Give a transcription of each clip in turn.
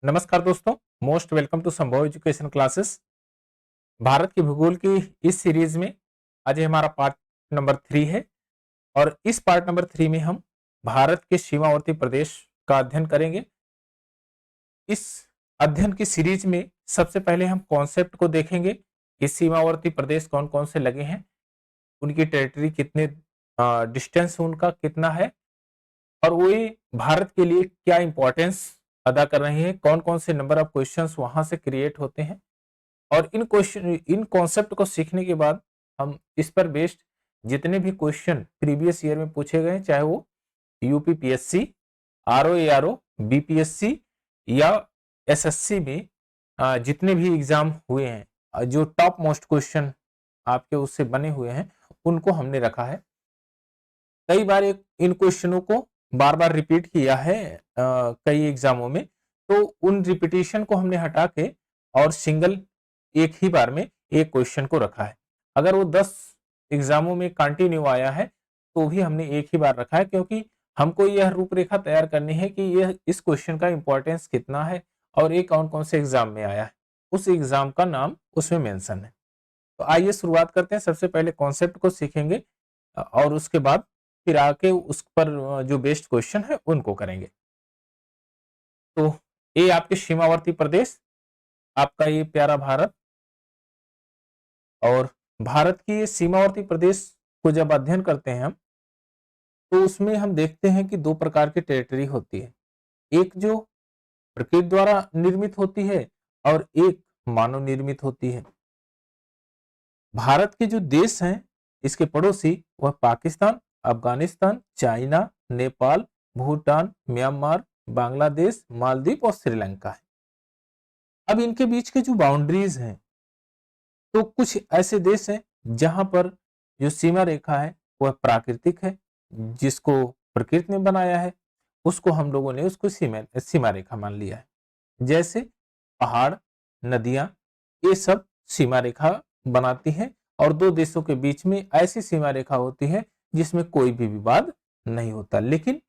नमस्कार दोस्तों, most welcome to संभव एजुकेशन क्लासेस। भारत की भूगोल की इस सीरीज में आज ये हमारा पार्ट नंबर 3 है और इस पार्ट नंबर 3 में हम भारत के सीमावर्ती प्रदेश का अध्ययन करेंगे। इस अध्ययन की सीरीज में सबसे पहले हम कॉन्सेप्ट को देखेंगे कि सीमावर्ती प्रदेश कौन-कौन से लगे हैं, उनकी टेरिटरी कितने डिस्टेंस उनका कितना है और वो ये भारत के लिए क्या इंपॉर्टेंस अदा कर रहे हैं, कौन-कौन से नंबर ऑफ क्वेश्चंस वहां से क्रिएट होते हैं। और इन कॉन्सेप्ट को सीखने के बाद हम इस पर बेस्ड जितने भी क्वेश्चन प्रीवियस ईयर में पूछे गए, चाहे वो यूपीपीएससी, आरओ, बीपीएससी या एसएससी में जितने भी एग्जाम हुए हैं, जो टॉप मोस्ट क्वेश्चन आपके उससे बने हुए हैं, उनको हमने रखा है। कई बार इन क्वेश्चनों को बार बार रिपीट किया है कई एग्जामों में, तो उन रिपीटिशन को हमने हटा के और सिंगल एक ही बार में एक क्वेश्चन को रखा है। अगर वो 10 एग्जामों में कंटिन्यू आया है तो भी हमने एक ही बार रखा है, क्योंकि हमको यह रूपरेखा तैयार करनी है कि यह इस क्वेश्चन का इंपॉर्टेंस कितना है और ये कौन कौन से एग्जाम में आया है, उस एग्जाम का नाम उसमें मेंशन है। तो आइए शुरुआत करते हैं। सबसे पहले कॉन्सेप्ट को सीखेंगे और उसके बाद फिर आके उस पर जो बेस्ड क्वेश्चन है उनको करेंगे। तो ये आपके सीमावर्ती प्रदेश, आपका ये प्यारा भारत, और भारत की ये सीमावर्ती प्रदेश को जब अध्ययन करते हैं हम, तो उसमें हम देखते हैं कि दो प्रकार की टेरिटरी होती है। एक जो प्रकृति द्वारा निर्मित होती है और एक मानव निर्मित होती है। भारत के जो देश हैं, इसके पड़ोसी, वह पाकिस्तान, अफगानिस्तान, चाइना, नेपाल, भूटान, म्यांमार, बांग्लादेश, मालदीव और श्रीलंका है। अब इनके बीच के जो बाउंड्रीज हैं, तो कुछ ऐसे देश हैं जहां पर जो सीमा रेखा है वह प्राकृतिक है, जिसको प्रकृति ने बनाया है, उसको हम लोगों ने उसको सीमा सीमा रेखा मान लिया है। जैसे पहाड़, नदियां, ये सब सीमा रेखा बनाती हैं और दो देशों के बीच में ऐसी सीमा रेखा होती है जिसमें कोई भी विवाद नहीं होता। लेकिन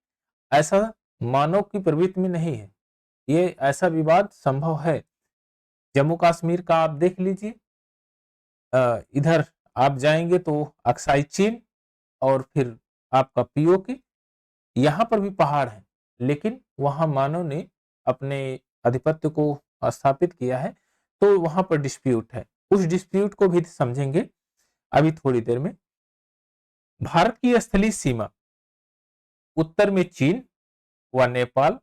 ऐसा मानव की प्रवृत्ति में नहीं है। ये ऐसा विवाद संभव है। जम्मू कश्मीर का आप देख लीजिए, इधर आप जाएंगे तो अक्साई चीन और फिर आपका पीओके, यहाँ पर भी पहाड़ है, लेकिन वहां मानव ने अपने आधिपत्य को स्थापित किया है, तो वहां पर डिस्प्यूट है। उस डिस्प्यूट को भी समझेंगे अभी थोड़ी देर में। भारत की स्थलीय सीमा उत्तर में चीन व नेपाल।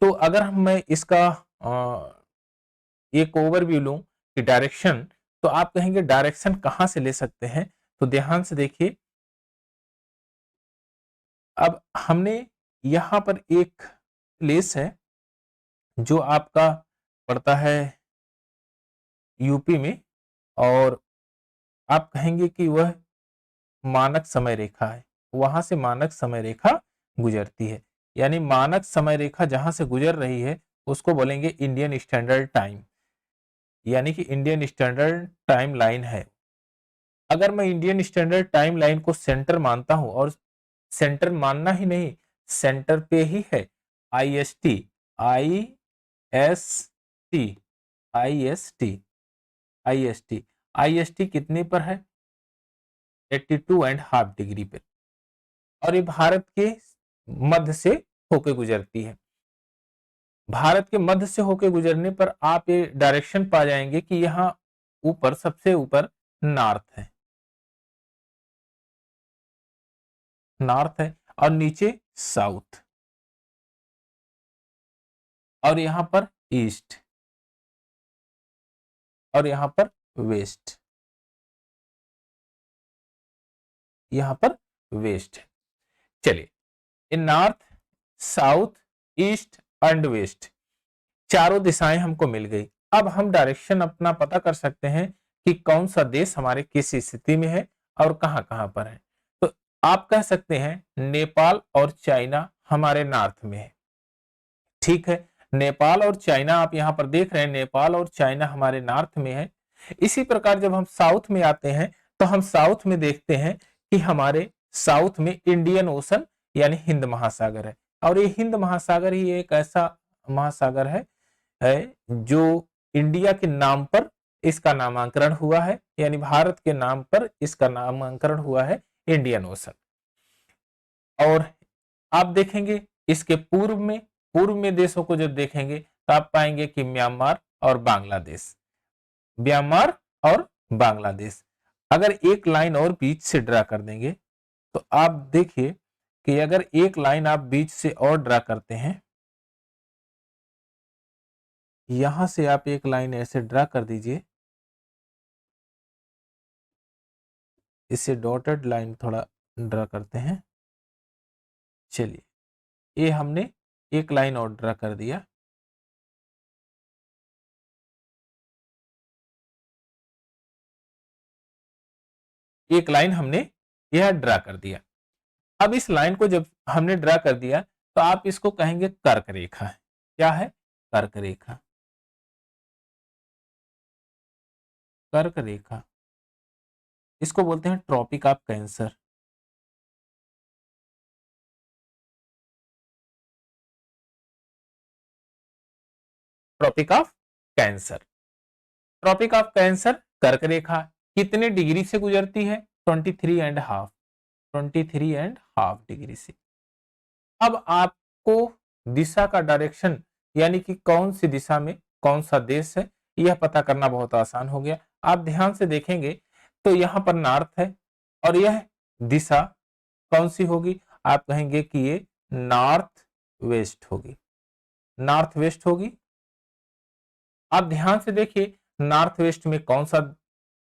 तो अगर मैं इसका एक ओवरव्यू लूं कि डायरेक्शन, तो आप कहेंगे डायरेक्शन कहां से ले सकते हैं, तो ध्यान से देखिए। अब हमने यहां पर एक प्लेस है जो आपका पड़ता है यूपी में, और आप कहेंगे कि वह मानक समय रेखा है। वहां से मानक समय रेखा गुजरती है, यानी मानक समय रेखा जहां से गुजर रही है उसको बोलेंगे इंडियन स्टैंडर्ड टाइम, यानी कि इंडियन स्टैंडर्ड टाइम लाइन है। अगर मैं इंडियन स्टैंडर्ड टाइम लाइन को सेंटर मानता हूं, और सेंटर मानना ही नहीं, सेंटर पे ही है, IST, IST, IST, IST, IST कितने पर है? 82.5 डिग्री पे, और ये भारत के मध्य से होके गुजरती है। भारत के मध्य से होके गुजरने पर आप ये डायरेक्शन पा जाएंगे कि यहाँ ऊपर, सबसे ऊपर नॉर्थ है, नॉर्थ है, और नीचे साउथ, और यहां पर ईस्ट, और यहां पर वेस्ट, यहां पर वेस्ट है। चलिए, in north, south, east and west, चारों दिशाएं हमको मिल गई। अब हम डायरेक्शन अपना पता कर सकते हैं कि कौन सा देश हमारे किस स्थिति में है और कहां कहां पर है। तो आप कह सकते हैं नेपाल और चाइना हमारे नॉर्थ में है। ठीक है, नेपाल और चाइना आप यहां पर देख रहे हैं, नेपाल और चाइना हमारे नॉर्थ में है। इसी प्रकार जब हम साउथ में आते हैं, तो हम साउथ में देखते हैं कि हमारे साउथ में इंडियन ओशन यानी हिंद महासागर है, और ये हिंद महासागर ही एक ऐसा महासागर है है जो इंडिया के नाम पर इसका नामांकरण हुआ है, यानी भारत के नाम पर इसका नामांकरण हुआ है इंडियन ओशन। और आप देखेंगे इसके पूर्व में देशों को जब देखेंगे तो आप पाएंगे कि म्यांमार और बांग्लादेश, म्यांमार और बांग्लादेश। अगर एक लाइन और बीच से ड्रा कर देंगे तो आप देखिए कि अगर एक लाइन आप बीच से और ड्रा करते हैं, यहां से आप एक लाइन ऐसे ड्रा कर दीजिए, इसे डॉटेड लाइन थोड़ा ड्रा करते हैं। चलिए, ये हमने एक लाइन और ड्रा कर दिया। एक लाइन हमने यह ड्रा कर दिया। अब इस लाइन को जब हमने ड्रा कर दिया तो आप इसको कहेंगे कर्क रेखा है। क्या है? कर्क रेखा। कर्क रेखा, इसको बोलते हैं tropic of cancer. Tropic of cancer, tropic of cancer कर्क रेखा कितने डिग्री से गुजरती है? 23.5, 23.5 डिग्री से। अब आपको दिशा का डायरेक्शन, यानी कि कौन सी दिशा में कौन सा देश है, यह पता करना बहुत आसान हो गया। आप ध्यान से देखेंगे तो यहां पर नॉर्थ है और यह दिशा कौन सी होगी? आप कहेंगे कि ये नॉर्थ वेस्ट होगी, नॉर्थ वेस्ट होगी। आप ध्यान से देखिए नॉर्थ वेस्ट में कौन सा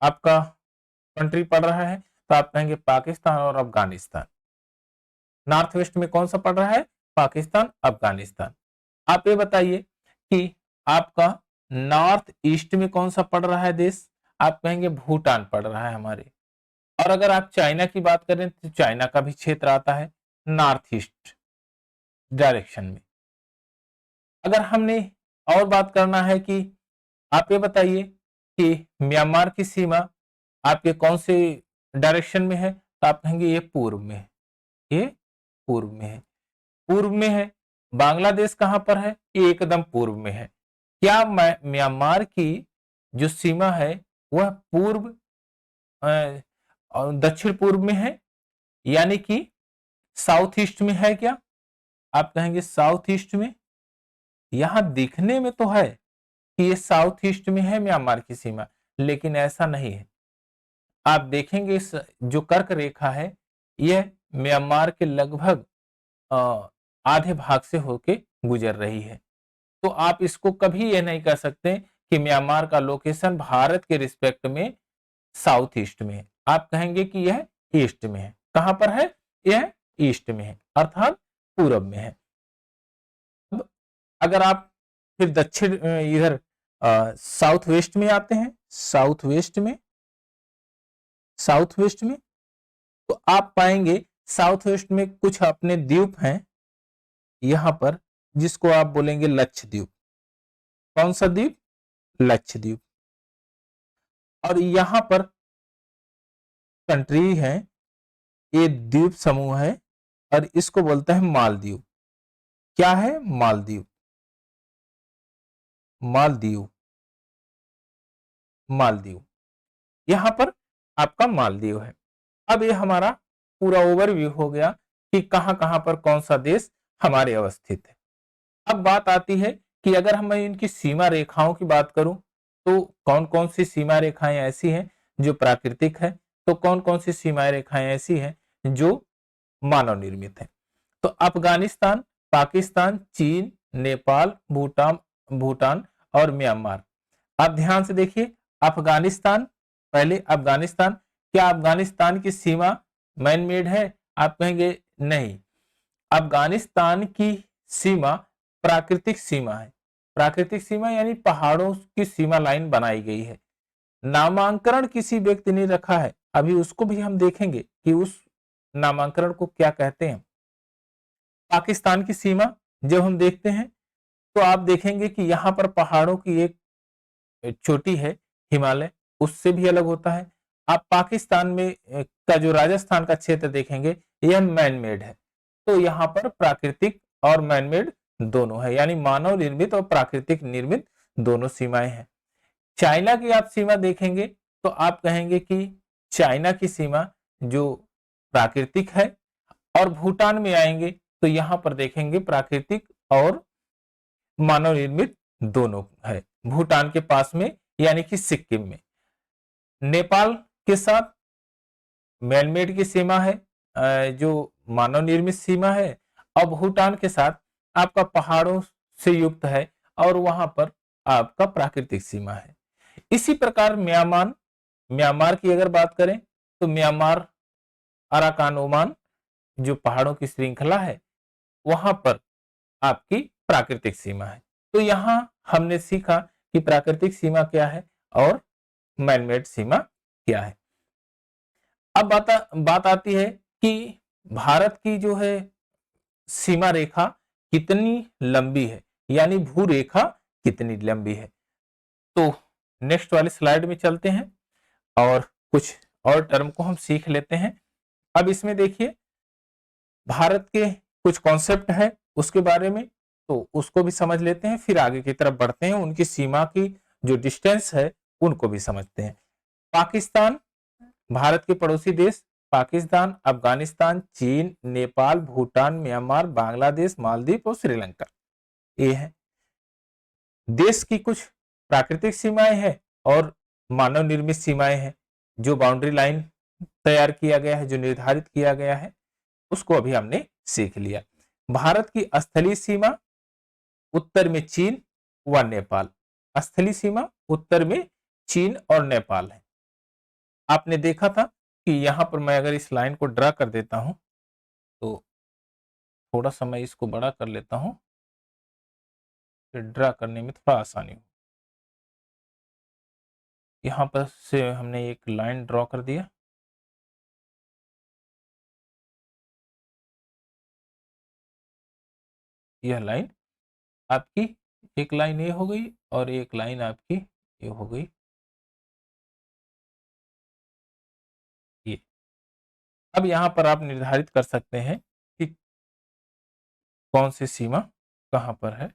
आपका कंट्री पड़ रहा है? तो आप कहेंगे पाकिस्तान और अफगानिस्तान। नॉर्थ वेस्ट में कौन सा पड़ रहा है? पाकिस्तान, अफगानिस्तान। आप ये बताइए कि आपका नॉर्थ ईस्ट में कौन सा पड़ रहा है देश? आप कहेंगे भूटान पड़ रहा है हमारे। और अगर आप चाइना की बात करें तो चाइना का भी क्षेत्र आता है नॉर्थ ईस्ट डायरेक्शन में। अगर हमने और बात करना है कि आप ये बताइए कि म्यांमार की सीमा आपके कौन से डायरेक्शन में है? तो आप कहेंगे ये पूर्व में है, ये पूर्व में है, पूर्व में है। बांग्लादेश कहां पर है? ये एकदम पूर्व में है। क्या म्यांमार की जो सीमा है वह पूर्व और दक्षिण पूर्व में है, यानी कि साउथ ईस्ट में है क्या? आप कहेंगे साउथ ईस्ट में। यहां दिखने में तो है कि ये साउथ ईस्ट में है म्यांमार की सीमा, लेकिन ऐसा नहीं है। आप देखेंगे इस जो कर्क रेखा है यह म्यांमार के लगभग आधे भाग से होके गुजर रही है। तो आप इसको कभी यह नहीं कह सकते कि म्यांमार का लोकेशन भारत के रिस्पेक्ट में साउथ ईस्ट में है। आप कहेंगे कि यह ईस्ट में है। कहां पर है? यह ईस्ट में है, अर्थात पूरब में है। अब अगर आप फिर दक्षिण इधर साउथ वेस्ट में आते हैं, साउथ वेस्ट में, साउथ वेस्ट में तो आप पाएंगे साउथ वेस्ट में कुछ अपने द्वीप हैं यहां पर, जिसको आप बोलेंगे लक्षद्वीप। कौन सा द्वीप? लक्षद्वीप। और यहां पर कंट्री है, ये द्वीप समूह है और इसको बोलते हैं मालदीव। क्या है? मालदीव, मालदीव, मालदीव। यहां पर आपका मालदीव है। अब ये हमारा पूरा ओवरव्यू हो गया कि कहां कहां पर कौन सा देश हमारे अवस्थित है। अब बात आती है कि अगर हम इनकी सीमा रेखाओं की बात करूं तो कौन कौन सी सीमा रेखाएं ऐसी हैं जो प्राकृतिक है, तो कौन कौन सी सीमा रेखाएं ऐसी हैं जो मानव निर्मित है। तो अफगानिस्तान, पाकिस्तान, चीन, नेपाल, भूटान, भूटान और म्यांमार। आप ध्यान से देखिए अफगानिस्तान, पहले अफगानिस्तान, क्या अफगानिस्तान की सीमा मैन मेड है? आप कहेंगे नहीं, अफगानिस्तान की सीमा प्राकृतिक सीमा है। प्राकृतिक सीमा यानी पहाड़ों की सीमा लाइन बनाई गई है। नामांकरण किसी व्यक्ति ने रखा है, अभी उसको भी हम देखेंगे कि उस नामांकरण को क्या कहते हैं। पाकिस्तान की सीमा जब हम देखते हैं तो आप देखेंगे कि यहां पर पहाड़ों की एक चोटी है, हिमालय, उससे भी अलग होता है। आप पाकिस्तान में का जो राजस्थान का क्षेत्र देखेंगे यह मैन मेड है। तो यहाँ पर प्राकृतिक और मैन मेड दोनों है, यानी मानव निर्मित और प्राकृतिक निर्मित दोनों सीमाएं हैं। चाइना की आप सीमा देखेंगे तो आप कहेंगे कि चाइना की सीमा जो प्राकृतिक है, और भूटान में आएंगे तो यहां पर देखेंगे प्राकृतिक और मानव निर्मित दोनों है, भूटान के पास में यानी कि सिक्किम में। नेपाल के साथ मैनमेड की सीमा है, जो मानव निर्मित सीमा है, और भूटान के साथ आपका पहाड़ों से युक्त है, और वहां पर आपका प्राकृतिक सीमा है। इसी प्रकार म्यांमार की अगर बात करें तो म्यांमार अराकान ओमान जो पहाड़ों की श्रृंखला है, वहां पर आपकी प्राकृतिक सीमा है। तो यहां हमने सीखा कि प्राकृतिक सीमा क्या है और मैनमेड सीमा क्या है। अब बात आती है कि भारत की जो है सीमा रेखा कितनी लंबी है, यानी भू रेखा कितनी लंबी है। तो नेक्स्ट वाली स्लाइड में चलते हैं और कुछ और टर्म को हम सीख लेते हैं। अब इसमें देखिए भारत के कुछ कॉन्सेप्ट है उसके बारे में, तो उसको भी समझ लेते हैं, फिर आगे की तरफ बढ़ते हैं, उनकी सीमा की जो डिस्टेंस है उनको भी समझते हैं। पाकिस्तान, भारत के पड़ोसी देश पाकिस्तान, अफगानिस्तान, चीन, नेपाल, भूटान, म्यांमार, बांग्लादेश, मालदीव और श्रीलंका, ये है। देश की कुछ प्राकृतिक सीमाएं हैं और मानव निर्मित सीमाएं हैं। जो बाउंड्री लाइन तैयार किया गया है, जो निर्धारित किया गया है, उसको अभी हमने सीख लिया। भारत की स्थलीय सीमा उत्तर में चीन व नेपाल, स्थलीय सीमा उत्तर में चीन और नेपाल है। आपने देखा था कि यहां पर मैं अगर इस लाइन को ड्रा कर देता हूं तो थोड़ा सा मैं इसको बड़ा कर लेता हूं, फिर ड्रा करने में थोड़ा आसानी हो। यहां पर से हमने एक लाइन ड्रॉ कर दिया, यह लाइन आपकी एक लाइन ये हो गई और एक लाइन आपकी ये हो गई ये। अब यहां पर आप निर्धारित कर सकते हैं कि कौन सी सीमा कहां पर है।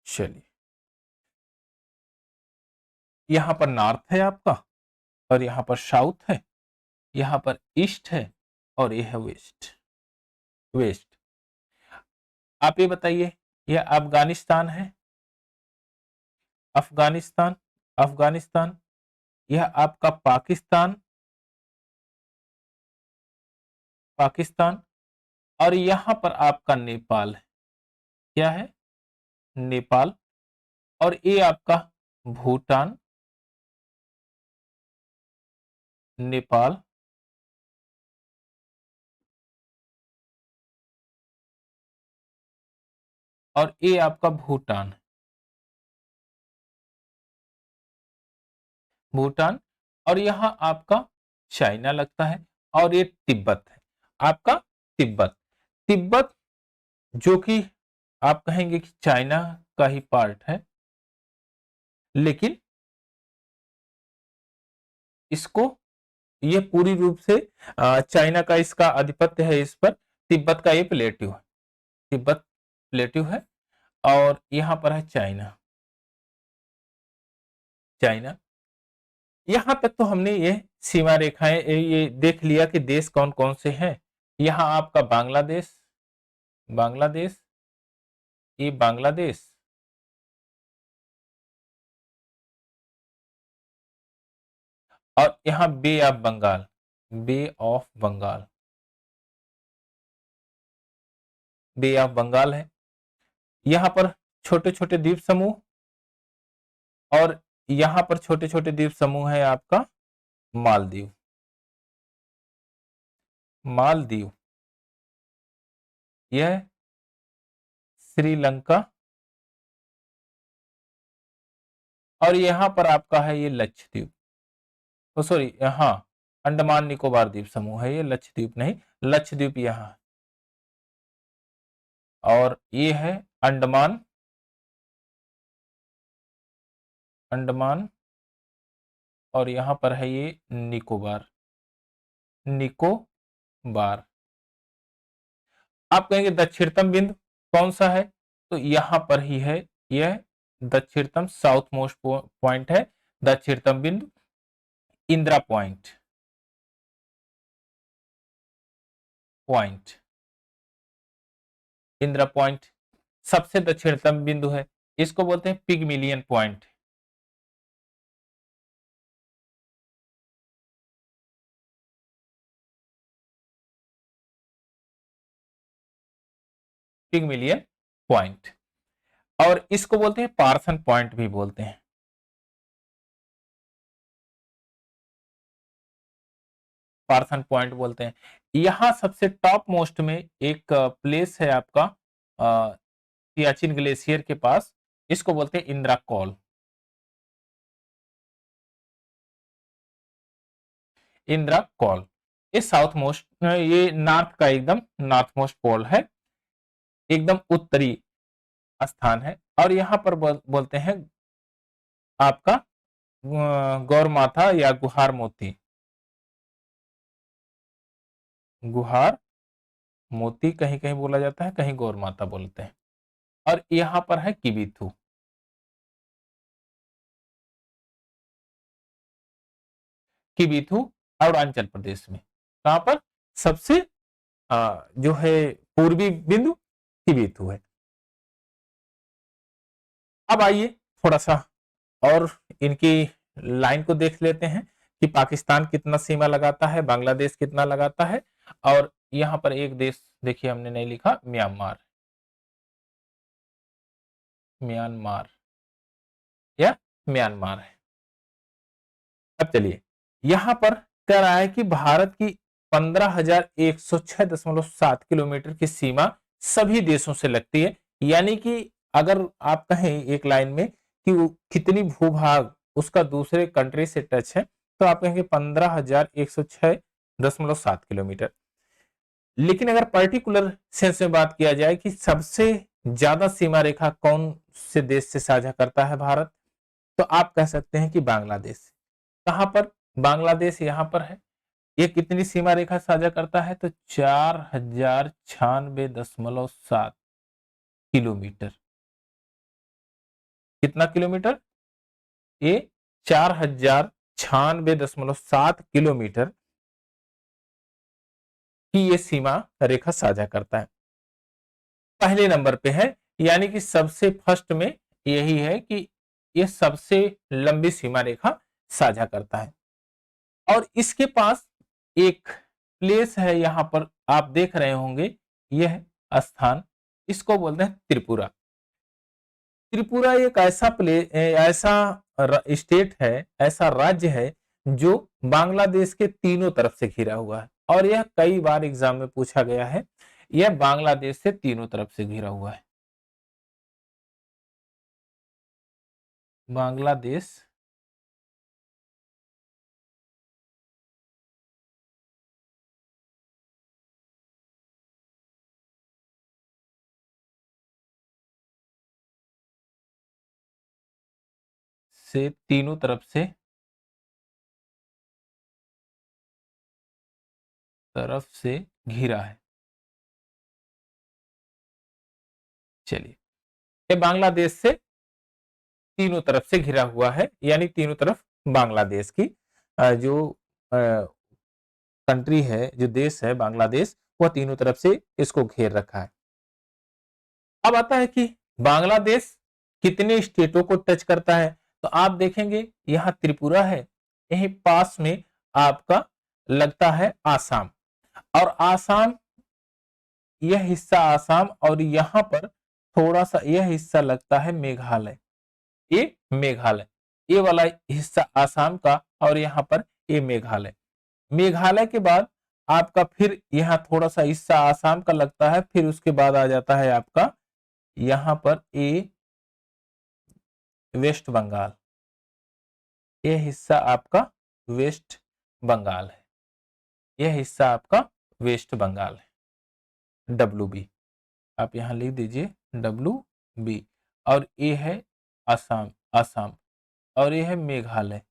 चलिए, यहां पर नॉर्थ है आपका, और यहां पर साउथ है, यहां पर ईस्ट है, और ये है वेस्ट। वेस्ट, आप ये बताइए, यह अफगानिस्तान है, अफगानिस्तान, अफगानिस्तान, यह आपका पाकिस्तान, पाकिस्तान, और यहां पर आपका नेपाल है। क्या है? नेपाल, और ये आपका भूटान, नेपाल, और ये आपका भूटान, भूटान, और यहां आपका चाइना लगता है, और ये तिब्बत है आपका, तिब्बत। तिब्बत जो कि आप कहेंगे कि चाइना का ही पार्ट है, लेकिन इसको ये पूरी रूप से चाइना का इसका आधिपत्य है इस पर। तिब्बत का ये प्लेट्यू है, तिब्बत प्लेट्यू है, और यहां पर है चाइना, चाइना। यहां तक तो हमने ये सीमा रेखाएं ये देख लिया कि देश कौन कौन से हैं। यहां आपका बांग्लादेश, बांग्लादेश, ये बांग्लादेश, और यहां bay of Bengal, bay of Bengal, bay of Bengal है। यहां पर छोटे छोटे द्वीप समूह, और यहां पर छोटे छोटे द्वीप समूह है आपका मालदीव, मालदीव, यह श्रीलंका, और यहां पर आपका है ये लक्षद्वीप, ओ सॉरी, हाँ, अंडमान निकोबार द्वीप समूह है ये, लक्षद्वीप नहीं, लक्षद्वीप यहाँ, और ये है अंडमान, अंडमान, और यहां पर है ये निकोबार, निकोबार। आप कहेंगे दक्षिणतम बिंदु कौन सा है, तो यहां पर ही है, यह दक्षिणतम साउथ मोस्ट पॉइंट है, दक्षिणतम बिंदु Indira point, point Indira point सबसे दक्षिणतम बिंदु है, इसको बोलते हैं पिगमिलियन पॉइंट। पिगमिलियन पॉइंट, और इसको बोलते हैं पार्सन पॉइंट भी बोलते हैं। पार्सन पॉइंट बोलते हैं। यहां सबसे टॉप मोस्ट में एक प्लेस है आपका सियाचिन ग्लेशियर के पास, इसको बोलते हैं इंदिरा कॉल। इंदिरा कॉल ये साउथ मोस्ट, ये नॉर्थ का एकदम नॉर्थ मोस्ट पोल है, एकदम उत्तरी स्थान है। और यहाँ पर बोलते हैं आपका गौर माथा या गुहार मोती, गुहार मोती कहीं कहीं बोला जाता है, कहीं गौर माता बोलते हैं। और यहाँ पर है किबिथु, किबिथु अरुणाचल प्रदेश में, कहां पर सबसे जो है पूर्वी बिंदु किबिथु है। अब आइए थोड़ा सा और इनकी लाइन को देख लेते हैं कि पाकिस्तान कितना सीमा लगाता है, बांग्लादेश कितना लगाता है। और यहाँ पर एक देश देखिए हमने नहीं लिखा, म्यांमार, म्यांमार या म्यांमार है। अब चलिए यहां पर कह रहा है कि भारत की 15,106.7 किलोमीटर की सीमा सभी देशों से लगती है। यानी कि अगर आप कहें एक लाइन में कि कितनी भूभाग उसका दूसरे कंट्री से टच है, तो आप कहेंगे 15,106.7 किलोमीटर। लेकिन अगर पर्टिकुलर सेंस में बात किया जाए कि सबसे ज्यादा सीमा रेखा कौन से देश से साझा करता है भारत, तो आप कह सकते हैं कि बांग्लादेश। कहां पर, बांग्लादेश यहां पर है। ये कितनी सीमा रेखा साझा करता है, तो 4,096.7 किलोमीटर। कितना किलोमीटर, ये 4,096.7 किलोमीटर की ये सीमा रेखा साझा करता है, पहले नंबर पे है। यानी कि सबसे फर्स्ट में यही है कि ये सबसे लंबी सीमा रेखा साझा करता है। और इसके पास एक प्लेस है, यहां पर आप देख रहे होंगे, यह स्थान, इसको बोलते हैं त्रिपुरा। त्रिपुरा एक ऐसा ऐसा स्टेट है, ऐसा राज्य है जो बांग्लादेश के तीनों तरफ से घिरा हुआ है। और यह कई बार एग्जाम में पूछा गया है, यह बांग्लादेश से तीनों तरफ से घिरा हुआ है। बांग्लादेश से तीनों तरफ से घिरा है। चलिए, ये बांग्लादेश से तीनों तरफ से घिरा हुआ है, यानी तीनों तरफ बांग्लादेश की जो कंट्री है, जो देश है बांग्लादेश, वह तीनों तरफ से इसको घेर रखा है। अब आता है कि बांग्लादेश कितने स्टेटों को टच करता है, तो आप देखेंगे यहां त्रिपुरा है, यहीं पास में आपका लगता है आसाम। और आसाम, यह हिस्सा आसाम, और यहां पर थोड़ा सा यह हिस्सा लगता है मेघालय, ये मेघालय, ये वाला हिस्सा आसाम का, और यहां पर ये मेघालय। मेघालय के बाद आपका फिर यहाँ थोड़ा सा हिस्सा आसाम का लगता है, फिर उसके बाद आ जाता है आपका यहां पर ये वेस्ट बंगाल, ये हिस्सा आपका वेस्ट बंगाल है, यह हिस्सा आपका वेस्ट बंगाल है, डब्ल्यू बी, आप यहां लिख दीजिए डब्ल्यू बी। और ये है असम, असम, और ये है मेघालय,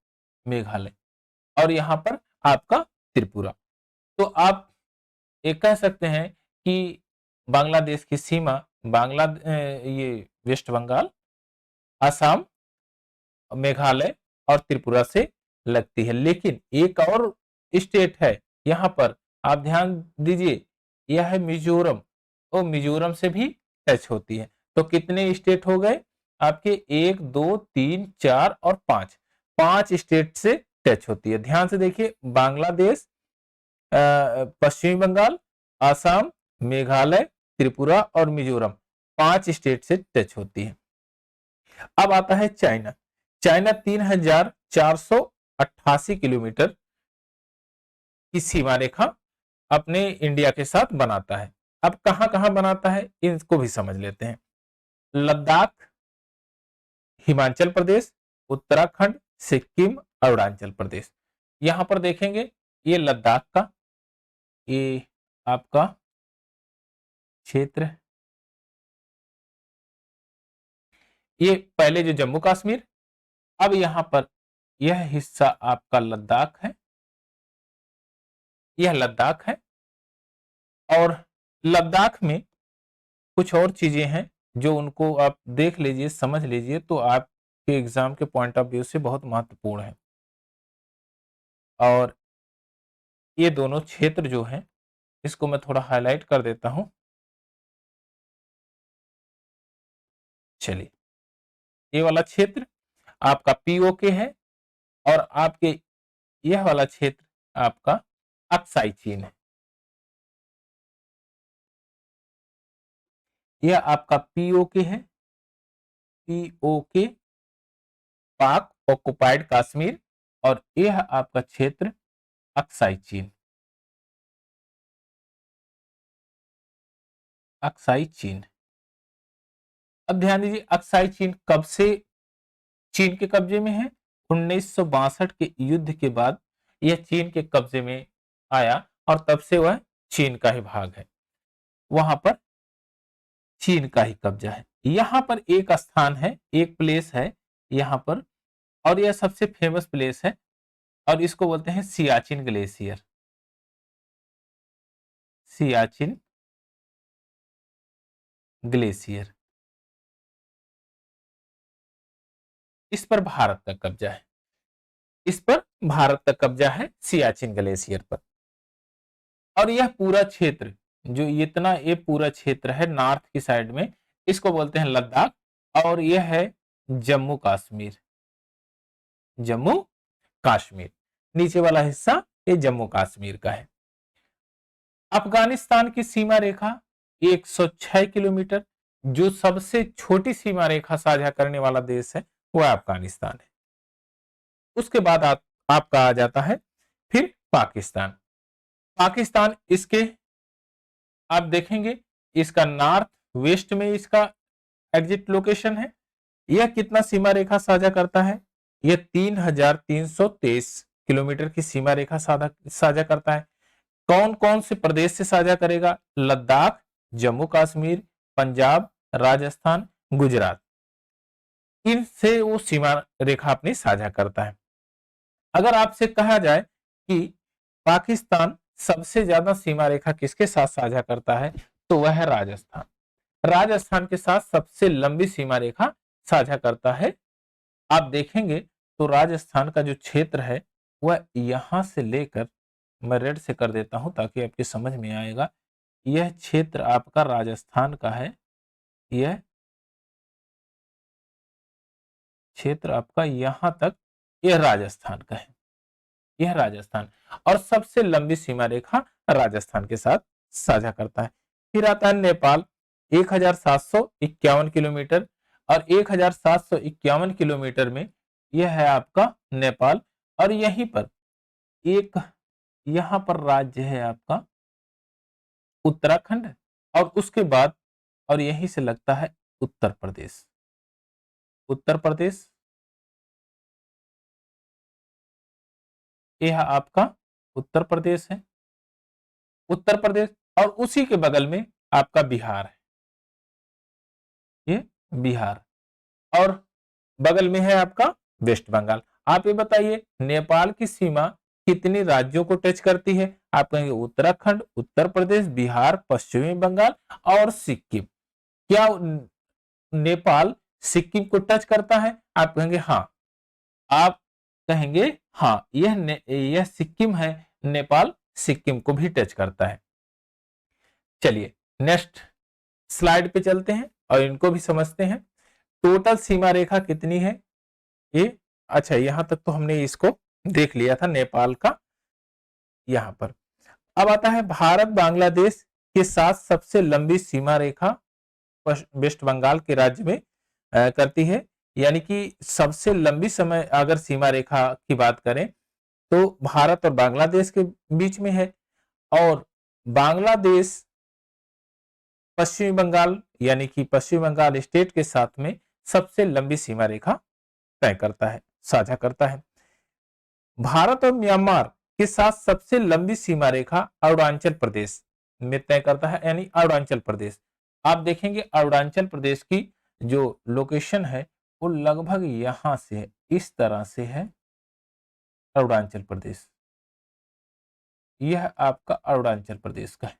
मेघालय, और यहां पर आपका त्रिपुरा। तो आप ये कह सकते हैं कि बांग्लादेश की सीमा ये वेस्ट बंगाल, असम, मेघालय और त्रिपुरा से लगती है। लेकिन एक और स्टेट है यहाँ पर, आप ध्यान दीजिए, यह है मिजोरम। तो मिजोरम से भी टच होती है। तो कितने स्टेट हो गए आपके? 1 2 3 4 और 5, 5 स्टेट से टच होती है। ध्यान से देखिए, बांग्लादेश, पश्चिमी बंगाल, आसाम, मेघालय, त्रिपुरा और मिजोरम, 5 स्टेट से टच होती है। अब आता है चाइना। चाइना 3488 किलोमीटर की सीमा रेखा अपने इंडिया के साथ बनाता है। अब कहां कहां बनाता है इनको भी समझ लेते हैं। लद्दाख, हिमाचल प्रदेश, उत्तराखंड, सिक्किम, अरुणाचल प्रदेश। यहां पर देखेंगे, ये लद्दाख का, ये आपका क्षेत्र, ये पहले जो जम्मू कश्मीर, अब यहां पर यह हिस्सा आपका लद्दाख है, यह लद्दाख है। और लद्दाख में कुछ और चीजें हैं जो उनको आप देख लीजिए, समझ लीजिए, तो आपके एग्जाम के पॉइंट ऑफ व्यू से बहुत महत्वपूर्ण है। और ये दोनों क्षेत्र जो हैं, इसको मैं थोड़ा हाईलाइट कर देता हूं। चलिए, ये वाला क्षेत्र आपका पीओके है और आपके यह वाला क्षेत्र आपका अक्साई चीन है। यह आपका पीओके है, पीओके, पाक ऑक्युपाइड कश्मीर, और यह आपका क्षेत्र अक्साई चीन, अक्साई चीन। अब ध्यान दीजिए, अक्साई चीन कब से चीन के कब्जे में है? 1962 के युद्ध के बाद यह चीन के कब्जे में आया और तब से वह चीन का ही भाग है, वहां पर चीन का ही कब्जा है। यहां पर एक स्थान है, एक प्लेस है यहां पर, और यह सबसे फेमस प्लेस है, और इसको बोलते हैं सियाचिन ग्लेशियर। सियाचिन ग्लेशियर, इस पर भारत का कब्जा है, इस पर भारत का कब्जा है सियाचिन ग्लेशियर पर। और यह पूरा क्षेत्र, जो इतना ये पूरा क्षेत्र है नॉर्थ की साइड में, इसको बोलते हैं लद्दाख, और यह है जम्मू कश्मीर, जम्मू कश्मीर। नीचे वाला हिस्सा ये जम्मू कश्मीर का है। अफगानिस्तान की सीमा रेखा 106 किलोमीटर, जो सबसे छोटी सीमा रेखा साझा करने वाला देश है वह अफगानिस्तान है। उसके बाद आपका आ जाता है फिर पाकिस्तान। पाकिस्तान, इसके आप देखेंगे, इसका नॉर्थ वेस्ट में इसका एग्जिट लोकेशन है। यह कितना सीमा रेखा साझा करता है? यह 3323 किलोमीटर की सीमा रेखा साझा करता है। कौन कौन से प्रदेश से साझा करेगा? लद्दाख, जम्मू कश्मीर, पंजाब, राजस्थान, गुजरात, इनसे वो सीमा रेखा अपनी साझा करता है। अगर आपसे कहा जाए कि पाकिस्तान सबसे ज्यादा सीमा रेखा किसके साथ साझा करता है, तो वह है राजस्थान। राजस्थान के साथ सबसे लंबी सीमा रेखा साझा करता है। आप देखेंगे तो राजस्थान का जो क्षेत्र है वह यहां से लेकर, मैं रेड से कर देता हूं ताकि आपकी समझ में आएगा, यह क्षेत्र आपका राजस्थान का है, यह क्षेत्र आपका यहां तक, यह राजस्थान का है, यह राजस्थान। और सबसे लंबी सीमा रेखा राजस्थान के साथ साझा करता है। फिर आता है नेपाल, 1751 किलोमीटर, और 1751 किलोमीटर में यह है आपका नेपाल। और यहीं पर एक, यहां पर राज्य है आपका उत्तराखंड, और उसके बाद और यहीं से लगता है उत्तर प्रदेश। उत्तर प्रदेश, यह आपका उत्तर प्रदेश है, उत्तर प्रदेश। और उसी के बगल में आपका बिहार है, ये बिहार। और बगल में है आपका वेस्ट बंगाल। आप ये बताइए, नेपाल की सीमा कितने राज्यों को टच करती है? आप कहेंगे उत्तराखंड, उत्तर प्रदेश, बिहार, पश्चिमी बंगाल और सिक्किम। क्या नेपाल सिक्किम को टच करता है? आप कहेंगे हाँ। आप कहेंगे हाँ, यह सिक्किम है, नेपाल सिक्किम को भी टच करता है। चलिए नेक्स्ट स्लाइड पे चलते हैं और इनको भी समझते हैं। टोटल सीमा रेखा कितनी है ये? अच्छा, यहां तक तो हमने इसको देख लिया था, नेपाल का। यहां पर अब आता है भारत बांग्लादेश के साथ सबसे लंबी सीमा रेखा वेस्ट बंगाल के राज्य में करती है। यानी कि सबसे लंबी समय अगर सीमा रेखा की बात करें तो भारत और बांग्लादेश के बीच में है, और बांग्लादेश पश्चिमी बंगाल यानी कि पश्चिम बंगाल स्टेट के साथ में सबसे लंबी सीमा रेखा तय करता है, साझा करता है। भारत और म्यांमार के साथ सबसे लंबी सीमा रेखा अरुणाचल प्रदेश में तय करता है, यानी अरुणाचल प्रदेश। आप देखेंगे अरुणाचल प्रदेश की जो लोकेशन है वो लगभग यहां से इस तरह से है। अरुणाचल प्रदेश, यह आपका अरुणाचल प्रदेश का है,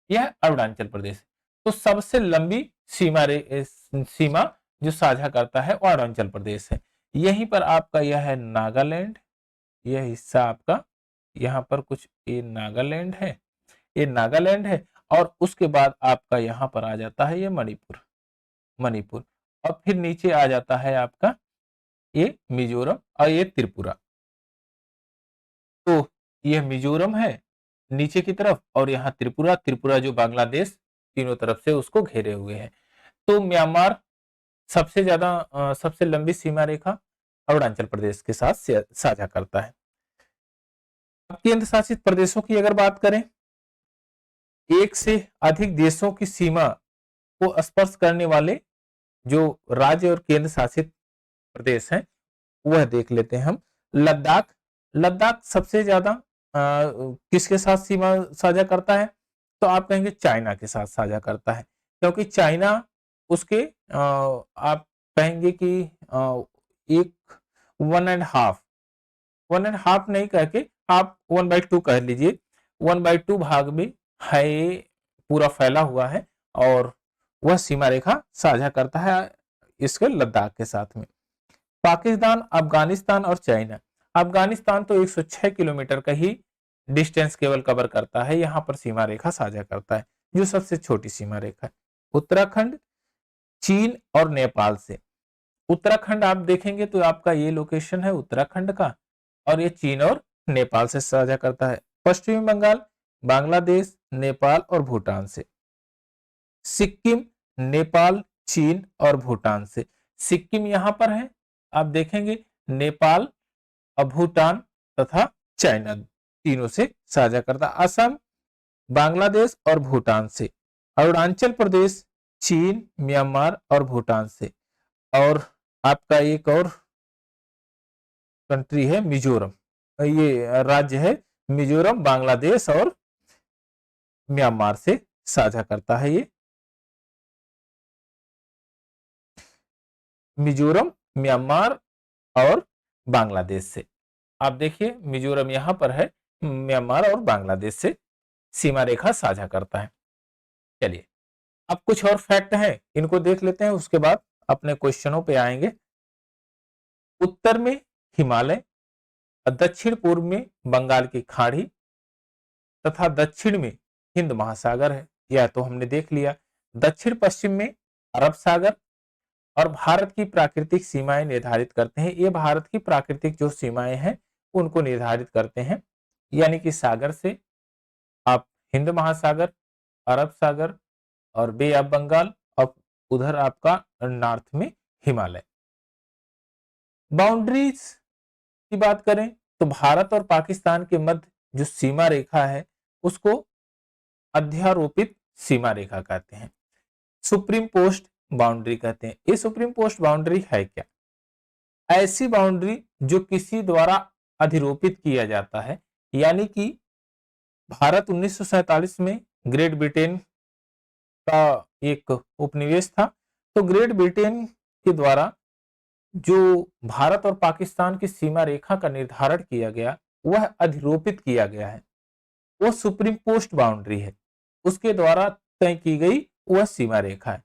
यह अरुणाचल प्रदेश। तो सबसे लंबी सीमा जो साझा करता है वो अरुणाचल प्रदेश है। यहीं पर आपका यह है नागालैंड, यह हिस्सा आपका यहाँ पर कुछ ये नागालैंड है, ये नागालैंड है। और उसके बाद आपका यहाँ पर आ जाता है ये मणिपुर, मणिपुर। और फिर नीचे आ जाता है आपका ये मिजोरम और ये त्रिपुरा। तो यह मिजोरम है नीचे की तरफ, और यहाँ त्रिपुरा, त्रिपुरा जो बांग्लादेश तीनों तरफ से उसको घेरे हुए है। तो म्यांमार सबसे ज्यादा सबसे लंबी सीमा रेखा अरुणाचल प्रदेश के साथ साझा करता है। केंद्र शासित प्रदेशों की अगर बात करें, एक से अधिक देशों की सीमा को स्पर्श करने वाले जो राज्य और केंद्र शासित प्रदेश हैं वह देख लेते हैं हम। लद्दाख, लद्दाख सबसे ज्यादा किसके साथ सीमा साझा करता है? तो आप कहेंगे चाइना के साथ साझा करता है, क्योंकि चाइना उसके आप कहेंगे कि एक 1.5 नहीं कह के आप 1/2 कह लीजिए, 1/2 भाग में है ये पूरा फैला हुआ है, और वह सीमा रेखा साझा करता है इसके लद्दाख के साथ में। पाकिस्तान, अफगानिस्तान और चाइना। अफगानिस्तान तो 106 किलोमीटर का ही डिस्टेंस केवल कवर करता है, यहां पर सीमा रेखा साझा करता है, जो सबसे छोटी सीमा रेखा है। उत्तराखंड चीन और नेपाल से। उत्तराखंड आप देखेंगे तो आपका ये लोकेशन है उत्तराखंड का, और ये चीन और नेपाल से साझा करता है। पश्चिमी बंगाल बांग्लादेश, नेपाल और भूटान से। सिक्किम नेपाल, चीन और भूटान से। सिक्किम यहां पर है, आप देखेंगे नेपाल और भूटान तथा चाइना तीनों से साझा करता। असम बांग्लादेश और भूटान से। अरुणाचल प्रदेश चीन, म्यांमार और भूटान से। और आपका एक और कंट्री है मिजोरम, ये राज्य है मिजोरम, बांग्लादेश और म्यांमार से साझा करता है। ये मिजोरम, म्यांमार और बांग्लादेश से। आप देखिए मिजोरम यहां पर है, म्यांमार और बांग्लादेश से सीमा रेखा साझा करता है। चलिए अब कुछ और फैक्ट हैं, इनको देख लेते हैं, उसके बाद अपने क्वेश्चनों पे आएंगे। उत्तर में हिमालय, दक्षिण पूर्व में बंगाल की खाड़ी तथा दक्षिण में हिंद महासागर है, यह तो हमने देख लिया। दक्षिण पश्चिम में अरब सागर। और भारत की प्राकृतिक सीमाएं निर्धारित करते हैं, ये भारत की प्राकृतिक जो सीमाएं हैं उनको निर्धारित करते हैं, यानी कि सागर से आप हिंद महासागर, अरब सागर और बे ऑफ बंगाल, और उधर आपका नॉर्थ में हिमालय। बाउंड्रीज की बात करें तो भारत और पाकिस्तान के मध्य जो सीमा रेखा है उसको अध्यारोपित सीमा रेखा कहते हैं, सुप्रीम पोस्ट बाउंड्री कहते हैं। ये सुप्रीम पोस्ट बाउंड्री है क्या? ऐसी बाउंड्री जो किसी द्वारा अधिरोपित किया जाता है, यानी कि भारत 1947 में ग्रेट ब्रिटेन का एक उपनिवेश था, तो ग्रेट ब्रिटेन के द्वारा जो भारत और पाकिस्तान की सीमा रेखा का निर्धारण किया गया वह अधिरोपित किया गया है। वो सुप्रीम पोस्ट बाउंड्री है, उसके द्वारा तय की गई वह सीमा रेखा है।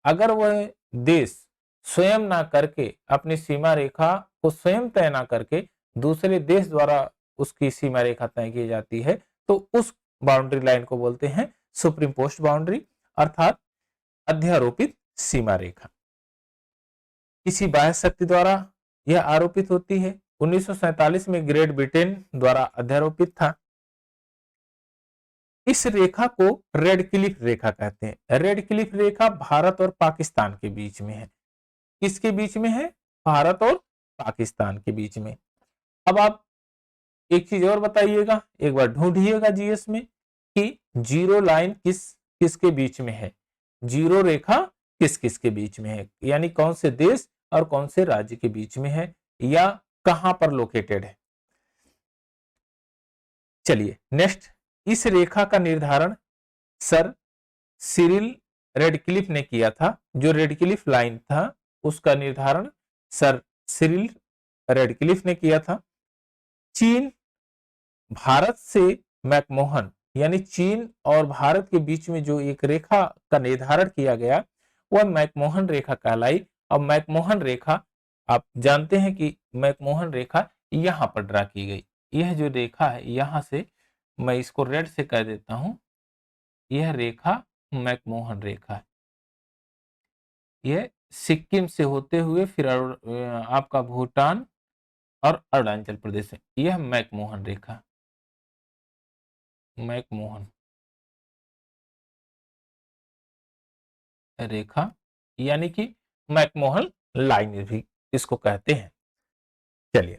अगर वह देश स्वयं ना करके, अपनी सीमा रेखा को स्वयं तय ना करके दूसरे देश द्वारा उसकी सीमा रेखा तय की जाती है, तो उस बाउंड्री लाइन को बोलते हैं सुप्रीम पोस्ट बाउंड्री, अर्थात अध्यारोपित सीमा रेखा। किसी बाह्य शक्ति द्वारा यह आरोपित होती है। 1947 में ग्रेट ब्रिटेन द्वारा अध्यारोपित था। इस रेखा को रेड क्लिफ रेखा कहते हैं। रेड क्लिफ रेखा भारत और पाकिस्तान के बीच में है। किसके बीच में है? भारत और पाकिस्तान के बीच में। अब आप एक चीज और बताइएगा, एक बार ढूंढिएगा जीएस में कि जीरो लाइन किसके बीच में है, जीरो रेखा किस किस के बीच में है, यानी कौन से देश और कौन से राज्य के बीच में है या कहां पर लोकेटेड है। चलिए नेक्स्ट, इस रेखा का निर्धारण सर सिरिल रेडक्लिफ ने किया था। जो रेडक्लिफ लाइन था उसका निर्धारण सर सिरिल रेडक्लिफ ने किया था। चीन भारत से मैकमोहन, यानी चीन और भारत के बीच में जो एक रेखा का निर्धारण किया गया वह मैकमोहन रेखा कहलाई। अब मैकमोहन रेखा आप जानते हैं कि मैकमोहन रेखा यहां पर ड्रा की गई। यह जो रेखा है यहां से, मैं इसको रेड से कह देता हूं, यह रेखा मैकमोहन रेखा है। यह सिक्किम से होते हुए फिर आपका भूटान और अरुणाचल प्रदेश है। यह मैकमोहन रेखा, मैकमोहन रेखा यानी कि मैकमोहन लाइन भी इसको कहते हैं। चलिए,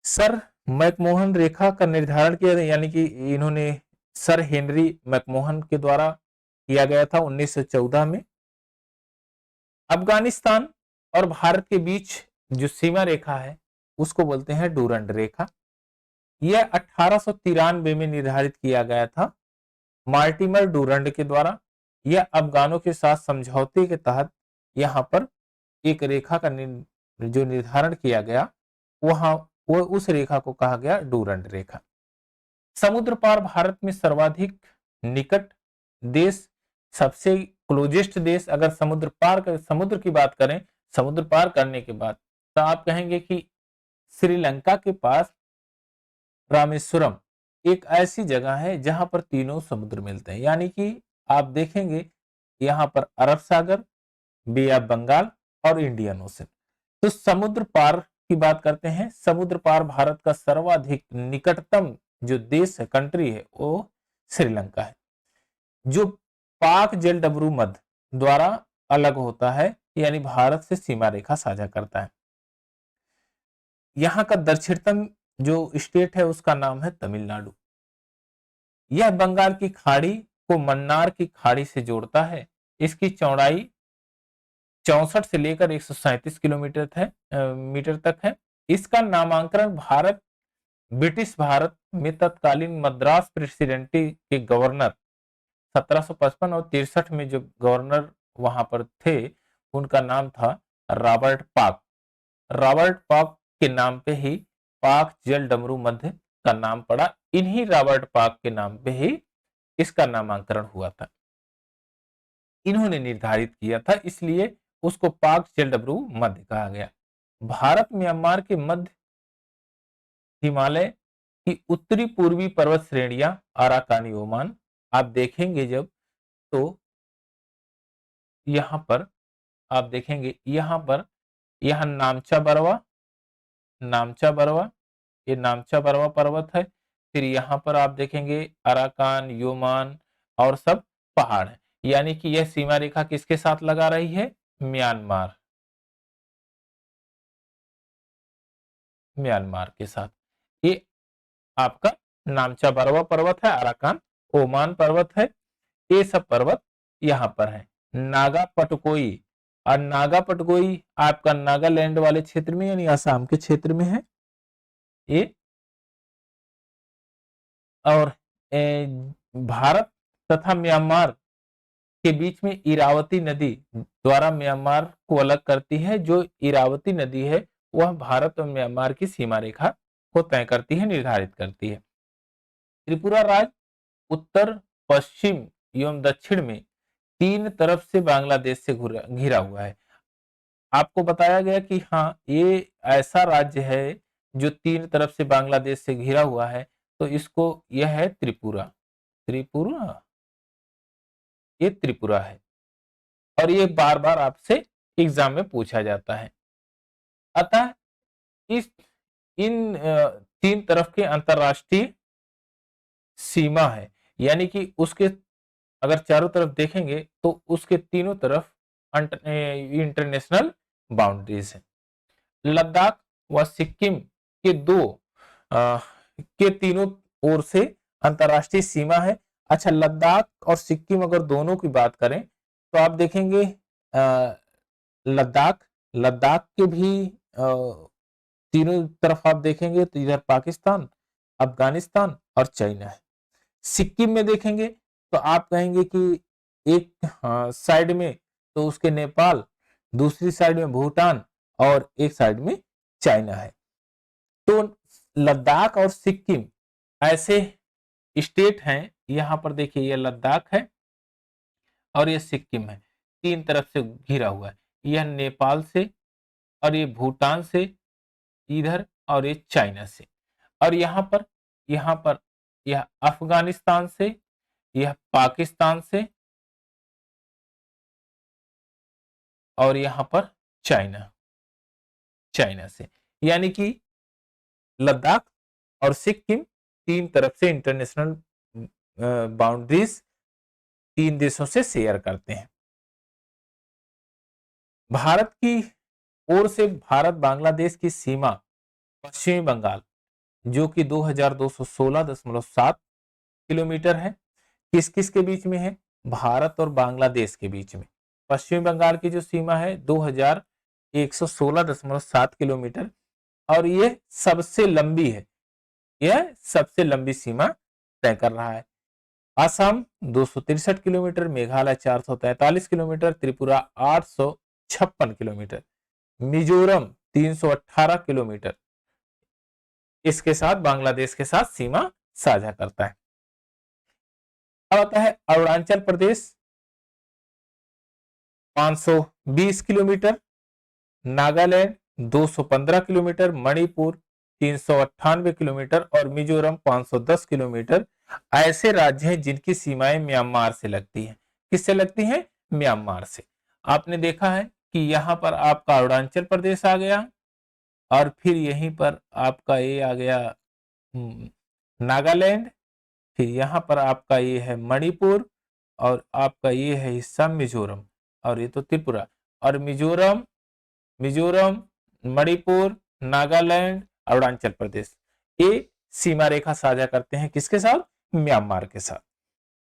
सर मैकमोहन रेखा का निर्धारण किया, यानी कि इन्होंने सर हेनरी मैकमोहन के द्वारा किया गया था 1914 में। अफगानिस्तान और भारत के बीच जो सीमा रेखा है उसको बोलते हैं डूरंड रेखा। यह 1893 में निर्धारित किया गया था मार्टिमर डूरंड के द्वारा। यह अफगानों के साथ समझौते के तहत यहां पर एक रेखा का जो निर्धारण किया गया, वहां वो उस रेखा को कहा गया डूरंड रेखा। समुद्र पार भारत में सर्वाधिक निकट देश, सबसे क्लोजेस्ट देश, अगर समुद्र की बात करें, समुद्र पार करने के बाद तो आप कहेंगे कि श्रीलंका के पास रामेश्वरम एक ऐसी जगह है जहां पर तीनों समुद्र मिलते हैं। यानी कि आप देखेंगे यहां पर अरब सागर, बे ऑफ बंगाल और इंडियन ओशन। तो समुद्र पार की बात करते हैं, समुद्र पार भारत का सर्वाधिक निकटतम जो देश है, कंट्री है, वो श्रीलंका है, जो पाक जलडमरू मध्य द्वारा अलग होता है, यानी भारत से सीमा रेखा साझा करता है। यहां का दक्षिणतम जो स्टेट है उसका नाम है तमिलनाडु। यह बंगाल की खाड़ी को मन्नार की खाड़ी से जोड़ता है। इसकी चौड़ाई 64 से लेकर 137 किलोमीटर मीटर तक है। इसका नामांकन ब्रिटिश भारत में तत्कालीन मद्रास प्रेसिडेंसी के गवर्नर 1755 और 63 में जो गवर्नर वहां पर थे उनका नाम था रॉबर्ट पाक। रॉबर्ट पाक के नाम पे ही पाक जल डमरू मध्य का नाम पड़ा। इन्हीं रॉबर्ट पाक के नाम पे ही इसका नामांकन हुआ था। इन्होंने निर्धारित किया था, इसलिए उसको पाक जल डमरू मध्य कहा गया। भारत म्यांमार के मध्य हिमालय की उत्तरी पूर्वी पर्वत श्रेणियां अराकानी ओमान आप देखेंगे जब, तो यहां पर आप देखेंगे, यहां नामचा बरवा, ये नामचा बरवा पर्वत है। फिर यहां पर आप देखेंगे अराकान, योमान और सब पहाड़ है। यानी कि यह सीमा रेखा किसके साथ लगा रही है? म्यांमार के साथ। ये आपका नामचा बरवा पर्वत है, अराकान ओमान पर्वत है, ये सब पर्वत यहां पर है। नागा पटकोई, और नागा पटकोई आपका नागालैंड वाले क्षेत्र में यानी असम के क्षेत्र में है ये। और भारत तथा म्यांमार के बीच में इरावती नदी द्वारा म्यांमार को अलग करती है। जो इरावती नदी है वह भारत और म्यांमार की सीमा रेखा को तय करती है, निर्धारित करती है। त्रिपुरा राज्य उत्तर, पश्चिम एवं दक्षिण में 3 तरफ से बांग्लादेश से घिरा हुआ है। आपको बताया गया कि हाँ, ये ऐसा राज्य है जो 3 तरफ से बांग्लादेश से घिरा हुआ है, तो इसको यह है त्रिपुरा। त्रिपुरा, ये त्रिपुरा है और ये बार-बार आपसे एग्जाम में पूछा जाता है। अतः इस इन 3 तरफ के अंतरराष्ट्रीय सीमा है, यानी कि उसके अगर चारों तरफ देखेंगे तो उसके तीनों तरफ इंटरनेशनल बाउंड्रीज है। लद्दाख व सिक्किम के के तीनों ओर से अंतरराष्ट्रीय सीमा है। अच्छा, लद्दाख और सिक्किम अगर दोनों की बात करें तो आप देखेंगे लद्दाख लद्दाख के भी तीनों तरफ आप देखेंगे तो इधर पाकिस्तान, अफगानिस्तान और चाइना है। सिक्किम में देखेंगे तो आप कहेंगे कि एक साइड में तो उसके नेपाल, दूसरी साइड में भूटान और एक साइड में चाइना है। तो लद्दाख और सिक्किम ऐसे स्टेट हैं, यहां पर देखिए ये लद्दाख है और ये सिक्किम है, 3 तरफ से घिरा हुआ है। यह नेपाल से और ये भूटान से इधर और ये चाइना से, और यहाँ पर यह अफगानिस्तान से, यह पाकिस्तान से और यहाँ पर चाइना चाइना से, यानी कि लद्दाख और सिक्किम 3 तरफ से इंटरनेशनल बाउंड्रीज 3 देशों से शेयर करते हैं। भारत की ओर से भारत बांग्लादेश की सीमा पश्चिमी बंगाल जो कि 2216.7 किलोमीटर है, किस किस के बीच में है? भारत और बांग्लादेश के बीच में। पश्चिमी बंगाल की जो सीमा है 2116.7 किलोमीटर और ये सबसे लंबी है, यह सबसे लंबी सीमा तय कर रहा है। Assam 263 kilometre, Meghalaya 443 kilometre, Tripura 856 kilometre, Mizoram 318 kilometre इसके साथ बांग्लादेश के साथ सीमा साझा करता है। अब आता है Arunachal Pradesh 520 kilometre, Nagaland 215 kilometre, Manipur 398 kilometre और मिजोरम 510 किलोमीटर ऐसे राज्य हैं जिनकी सीमाएं म्यांमार से लगती हैं। किससे लगती हैं? म्यांमार से। आपने देखा है कि यहां पर आपका अरुणाचल प्रदेश आ गया और फिर यहीं पर आपका ये आ गया नागालैंड, फिर यहां पर आपका ये है मणिपुर और आपका ये है हिस्सा मिजोरम और ये तो त्रिपुरा, और मिजोरम मणिपुर, नागालैंड, अरुणाचल प्रदेश ये सीमा रेखा साझा करते हैं किसके साथ? म्यांमार के साथ।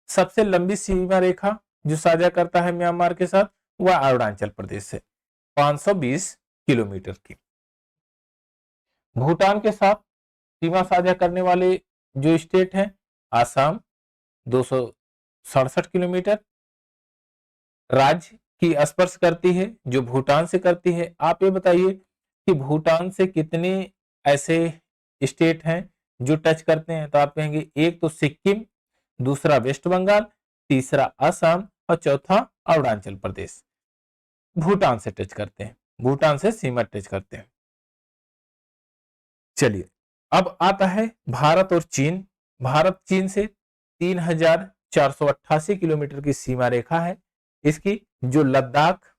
सबसे लंबी सीमा रेखा जो साझा करता है म्यांमार के साथ वह अरुणाचल प्रदेश से 520 किलोमीटर की। भूटान के साथ सीमा साझा करने वाले जो स्टेट हैं, आसाम 267 किलोमीटर राज्य की स्पर्श करती है जो भूटान से करती है। आप ये बताइए कि भूटान से कितने ऐसे स्टेट हैं जो टच करते हैं? तो आप कहेंगे एक तो सिक्किम, दूसरा वेस्ट बंगाल, तीसरा असम और चौथा अरुणाचल प्रदेश भूटान से टच करते हैं, भूटान से सीमा टच करते हैं। चलिए अब आता है भारत और चीन। भारत चीन से 3488 किलोमीटर की सीमा रेखा है इसकी, जो लद्दाख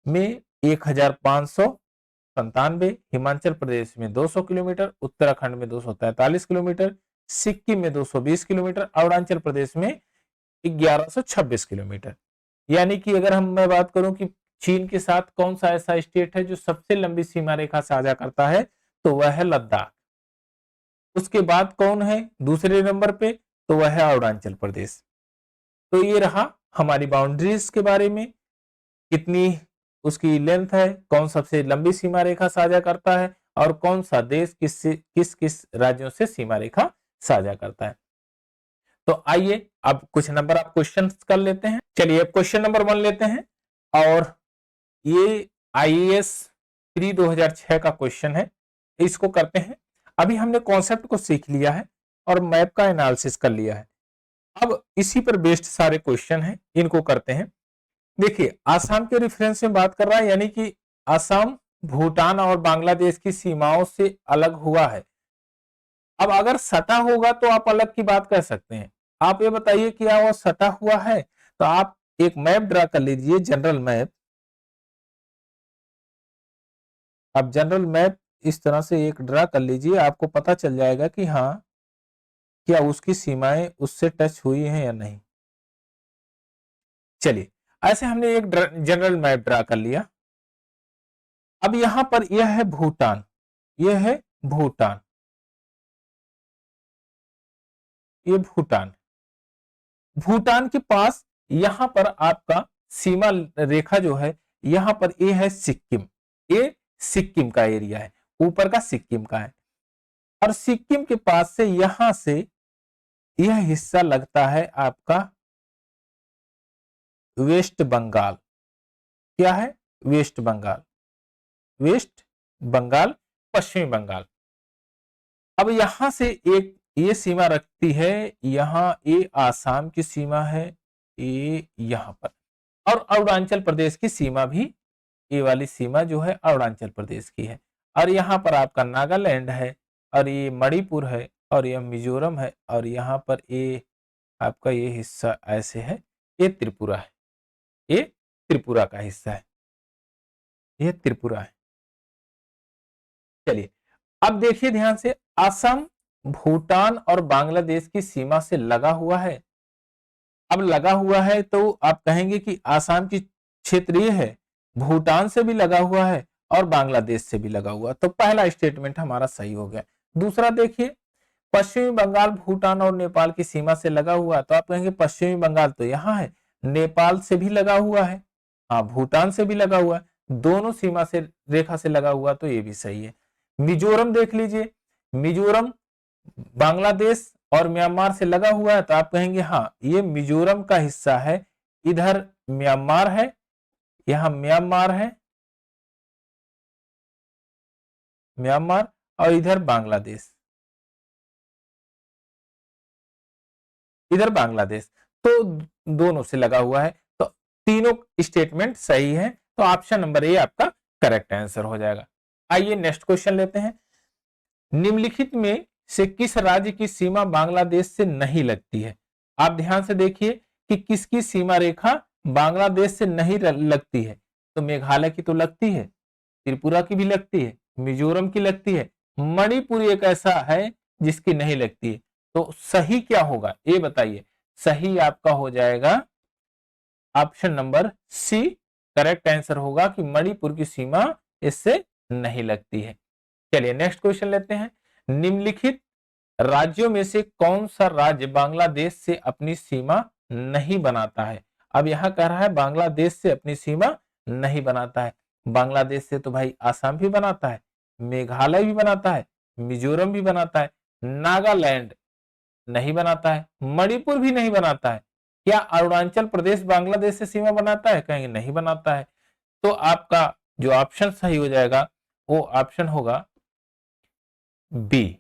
में 1597, हिमाचल प्रदेश में 200 किलोमीटर, उत्तराखंड में 243 किलोमीटर, सिक्किम में 220 किलोमीटर, अरुणाचल प्रदेश में 1126 किलोमीटर। यानी कि अगर मैं बात करूं कि चीन के साथ कौन सा ऐसा स्टेट है जो सबसे लंबी सीमा रेखा साझा करता है तो वह है लद्दाख। उसके बाद कौन है दूसरे नंबर पे? तो वह है अरुणाचल प्रदेश। तो ये रहा हमारी बाउंड्रीज के बारे में, कितनी उसकी लेंथ है, कौन सबसे लंबी सीमा रेखा साझा करता है और कौन सा देश किस किस राज्यों से सीमा रेखा साझा करता है। तो आइए अब कुछ नंबर आप क्वेश्चन कर लेते हैं। चलिए अब क्वेश्चन नंबर 1 लेते हैं और ये IAS प्री 2006 का क्वेश्चन है, इसको करते हैं। अभी हमने कॉन्सेप्ट को सीख लिया है और मैप का एनालिसिस कर लिया है। अब इसी पर बेस्ड सारे क्वेश्चन हैं, इनको करते हैं। देखिए आसाम के रेफरेंस में बात कर रहा है, यानी कि असम भूटान और बांग्लादेश की सीमाओं से अलग हुआ है। अब अगर सटा होगा तो आप अलग की बात कर सकते हैं। आप ये बताइए क्या वो सटा हुआ है? तो आप एक मैप ड्रा कर लीजिए, जनरल मैप। आप जनरल मैप इस तरह से एक ड्रा कर लीजिए, आपको पता चल जाएगा कि हाँ, क्या उसकी सीमाएं उससे टच हुई हैं या नहीं। चलिए, ऐसे हमने एक जनरल मैप ड्रा कर लिया। अब यहां पर यह है भूटान, यह है भूटान, ये भूटान। भूटान के पास यहां पर आपका सीमा रेखा जो है, यहां पर ये है सिक्किम, ये सिक्किम का एरिया है, ऊपर का सिक्किम का है। और सिक्किम के पास से यहां से यह हिस्सा लगता है आपका वेस्ट बंगाल। क्या है? वेस्ट बंगाल, वेस्ट बंगाल, पश्चिमी बंगाल। अब यहां से एक ये सीमा रखती है, यहां ये आसाम की सीमा है, ये यहां पर, और अरुणाचल प्रदेश की सीमा भी, ये वाली सीमा जो है अरुणाचल प्रदेश की है। और यहाँ पर आपका नागालैंड है, और ये मणिपुर है, और यह मिजोरम है, और यहाँ पर ये आपका ये हिस्सा ऐसे है, ये त्रिपुरा है, ये त्रिपुरा का हिस्सा है, ये त्रिपुरा है। चलिए, अब देखिए ध्यान से, असम भूटान और बांग्लादेश की सीमा से लगा हुआ है। अब लगा हुआ है तो आप कहेंगे कि आसाम की क्षेत्र ये है, भूटान से भी लगा हुआ है और बांग्लादेश से भी लगा हुआ, तो पहला स्टेटमेंट हमारा सही हो गया। दूसरा देखिए, पश्चिमी बंगाल भूटान और नेपाल की सीमा से लगा हुआ, तो आप कहेंगे पश्चिमी बंगाल तो यहाँ है, नेपाल से भी लगा हुआ है, हाँ भूटान से भी लगा हुआ है, दोनों सीमा से रेखा से लगा हुआ, तो ये भी सही है। मिजोरम देख लीजिए, मिजोरम बांग्लादेश और म्यांमार से लगा हुआ है, तो आप कहेंगे हाँ ये मिजोरम का हिस्सा है, इधर म्यांमार है, यहां म्यांमार है, म्यांमार, और इधर बांग्लादेश, इधर बांग्लादेश, तो दोनों से लगा हुआ है, तो तीनों स्टेटमेंट सही है, तो ऑप्शन नंबर ए आपका करेक्ट आंसर हो जाएगा। आइए नेक्स्ट क्वेश्चन लेते हैं। निम्नलिखित में से किस राज्य की सीमा बांग्लादेश से नहीं लगती है? आप ध्यान से देखिए कि किसकी सीमा रेखा बांग्लादेश से नहीं लगती है। तो मेघालय की तो लगती है, त्रिपुरा की भी लगती है, मिजोरम की लगती है, मणिपुर एक ऐसा है जिसकी नहीं लगती है। तो सही क्या होगा ये बताइए? सही आपका हो जाएगा option number C, correct answer होगा कि मणिपुर की सीमा इससे नहीं लगती है। चलिए नेक्स्ट क्वेश्चन लेते हैं। निम्नलिखित राज्यों में से कौन सा राज्य बांग्लादेश से अपनी सीमा नहीं बनाता है? अब यहां कह रहा है बांग्लादेश से अपनी सीमा नहीं बनाता है। बांग्लादेश से तो भाई आसाम भी बनाता है, मेघालय भी बनाता है, मिजोरम भी बनाता है, नागालैंड नहीं बनाता है, मणिपुर भी नहीं बनाता है। क्या अरुणाचल प्रदेश बांग्लादेश से सीमा बनाता है? कहेंगे नहीं बनाता है। तो आपका जो ऑप्शन सही हो जाएगा वो ऑप्शन होगा बी,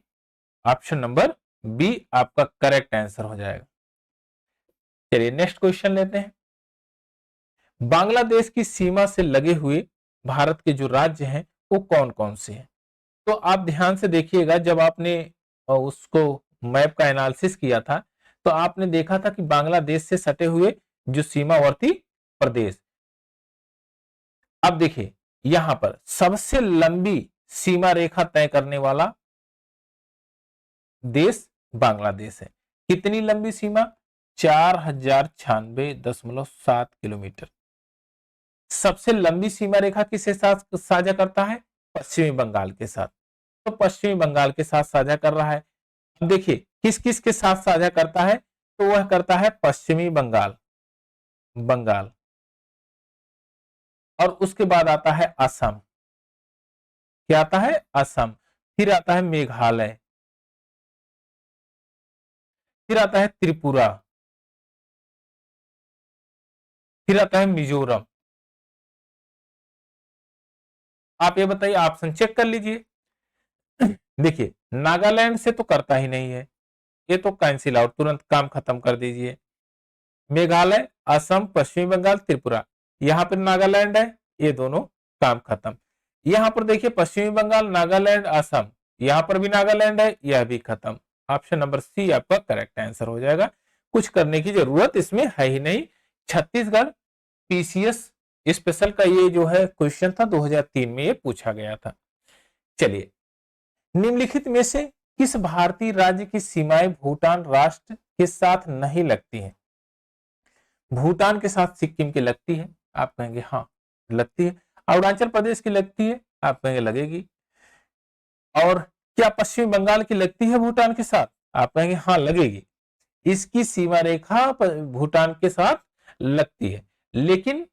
ऑप्शन नंबर बी आपका करेक्ट आंसर हो जाएगा। चलिए नेक्स्ट क्वेश्चन लेते हैं। बांग्लादेश की सीमा से लगे हुए भारत के जो राज्य हैं वो कौन कौन से हैं? तो आप ध्यान से देखिएगा, जब आपने उसको मैप का एनालिसिस किया था तो आपने देखा था कि बांग्लादेश से सटे हुए जो सीमावर्ती प्रदेश, अब देखिए यहां पर सबसे लंबी सीमा रेखा तय करने वाला देश बांग्लादेश है। कितनी लंबी सीमा? 4096.7 किलोमीटर। सबसे लंबी सीमा रेखा किसके साथ साझा करता है? पश्चिमी बंगाल के साथ। तो पश्चिमी बंगाल के साथ साझा कर रहा है। अब देखिए किस किस के साथ साझा करता है, तो वह करता है पश्चिमी बंगाल, बंगाल, और उसके बाद आता है असम। क्या आता है? असम। फिर आता है मेघालय, फिर आता है त्रिपुरा, फिर आता है मिजोरम। आप ये बताइए, ऑप्शन चेक कर लीजिए। देखिए नागालैंड से तो करता ही नहीं है, ये तो कैंसिल आउट, तुरंत काम खत्म कर दीजिए। मेघालय, असम, पश्चिमी बंगाल, त्रिपुरा, यहाँ पर नागालैंड है, ये दोनों काम खत्म। यहाँ पर देखिए पश्चिमी बंगाल, नागालैंड, असम, यहाँ पर भी नागालैंड है, यह भी खत्म। ऑप्शन नंबर सी आपका करेक्ट आंसर हो जाएगा। कुछ करने की जरूरत इसमें है ही नहीं। छत्तीसगढ़ पीसीएस स्पेशल का ये जो है क्वेश्चन था 2003 में ये पूछा गया था। चलिए, निम्नलिखित में से किस भारतीय राज्य की सीमाएं भूटान राष्ट्र के साथ नहीं लगती हैं? भूटान के साथ सिक्किम की लगती है, आप कहेंगे हाँ लगती है। अरुणाचल प्रदेश की लगती है, आप कहेंगे लगेगी। और क्या पश्चिम बंगाल की लगती है भूटान के साथ? आप कहेंगे हाँ लगेगी। इसकी सीमा रेखा भूटान के साथ लगती है, लेकिन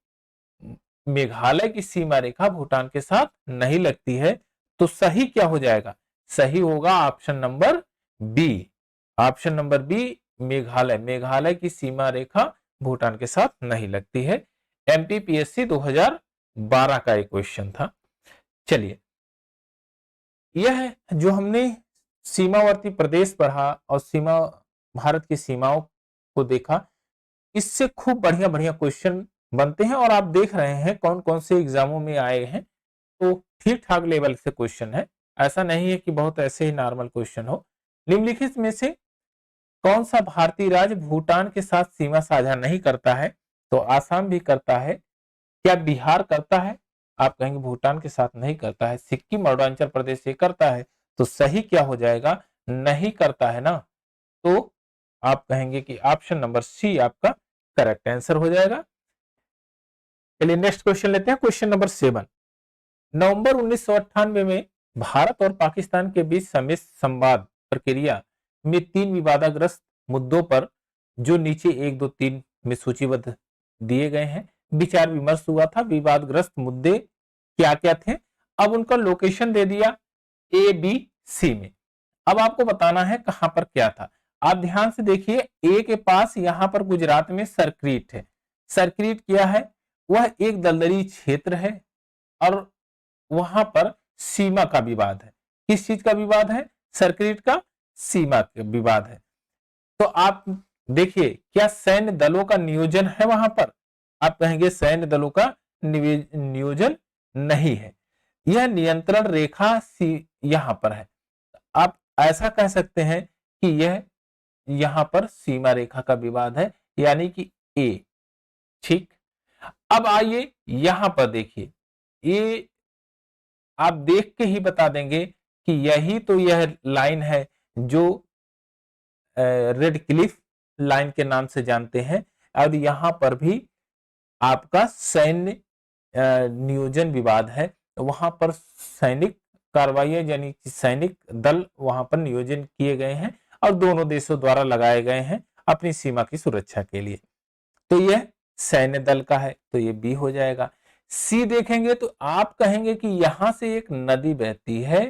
मेघालय की सीमा रेखा भूटान के साथ नहीं लगती है। तो सही क्या हो जाएगा? सही होगा option number B. Option number B, Meghalaya. Meghalaya की सीमा रेखा भूटान के साथ नहीं लगती है। एमपीपीएससी 2012 का एक क्वेश्चन था। चलिए, यह है जो हमने सीमावर्ती प्रदेश पढ़ा और सीमा भारत की सीमाओं को देखा। इससे खूब बढ़िया बढ़िया क्वेश्चन बनते हैं और आप देख रहे हैं कौन कौन से एग्जामों में आए हैं। तो ठीक ठाक लेवल से क्वेश्चन है, ऐसा नहीं है कि बहुत ऐसे ही नॉर्मल क्वेश्चन हो। निम्नलिखित में से कौन सा भारतीय राज्य भूटान के साथ सीमा साझा नहीं करता है? तो आसाम भी करता है। क्या बिहार करता है? आप कहेंगे भूटान के साथ नहीं करता है। सिक्किम और अरुणाचल प्रदेश ये करता है। तो सही क्या हो जाएगा? नहीं करता है ना। तो आप कहेंगे कि ऑप्शन नंबर सी आपका करेक्ट आंसर हो जाएगा। चलिए नेक्स्ट क्वेश्चन लेते हैं, क्वेश्चन नंबर 7। नवंबर 1998 में भारत और पाकिस्तान के बीच संवाद प्रक्रिया में 3 विवादाग्रस्त मुद्दों पर, जो नीचे 1, 2, 3 में सूचीबद्ध दिए गए हैं, विचार विमर्श हुआ था। विवादग्रस्त मुद्दे क्या क्या थे? अब उनका लोकेशन दे दिया ए, बी, सी में। अब आपको बताना है कहां पर क्या था। आप ध्यान से देखिए, ए के पास यहां पर गुजरात में सरक्रीट है। सरक्रीट क्या है? वह एक दलदली क्षेत्र है और वहां पर सीमा का विवाद है। किस चीज का विवाद है? सर्किट का सीमा का विवाद है। तो आप देखिए, क्या सैन्य दलों का नियोजन है वहां पर? आप कहेंगे सैन्य दलों का नियोजन नहीं है। यह नियंत्रण रेखा यहां पर है। आप ऐसा कह सकते हैं कि यह यहां पर सीमा रेखा का विवाद है, यानी कि ए। ठीक, अब आइए यहां पर देखिए, ये आप देख के ही बता देंगे कि यही तो यह लाइन है जो रेड क्लिफ लाइन के नाम से जानते हैं। और यहां पर भी आपका सैन्य नियोजन विवाद है। तो वहां पर सैनिक कार्रवाई यानी कि सैनिक दल वहां पर नियोजन किए गए हैं और दोनों देशों द्वारा लगाए गए हैं अपनी सीमा की सुरक्षा के लिए। तो यह सैन्य दल का है, तो ये बी हो जाएगा। सी देखेंगे तो आप कहेंगे कि यहां से एक नदी बहती है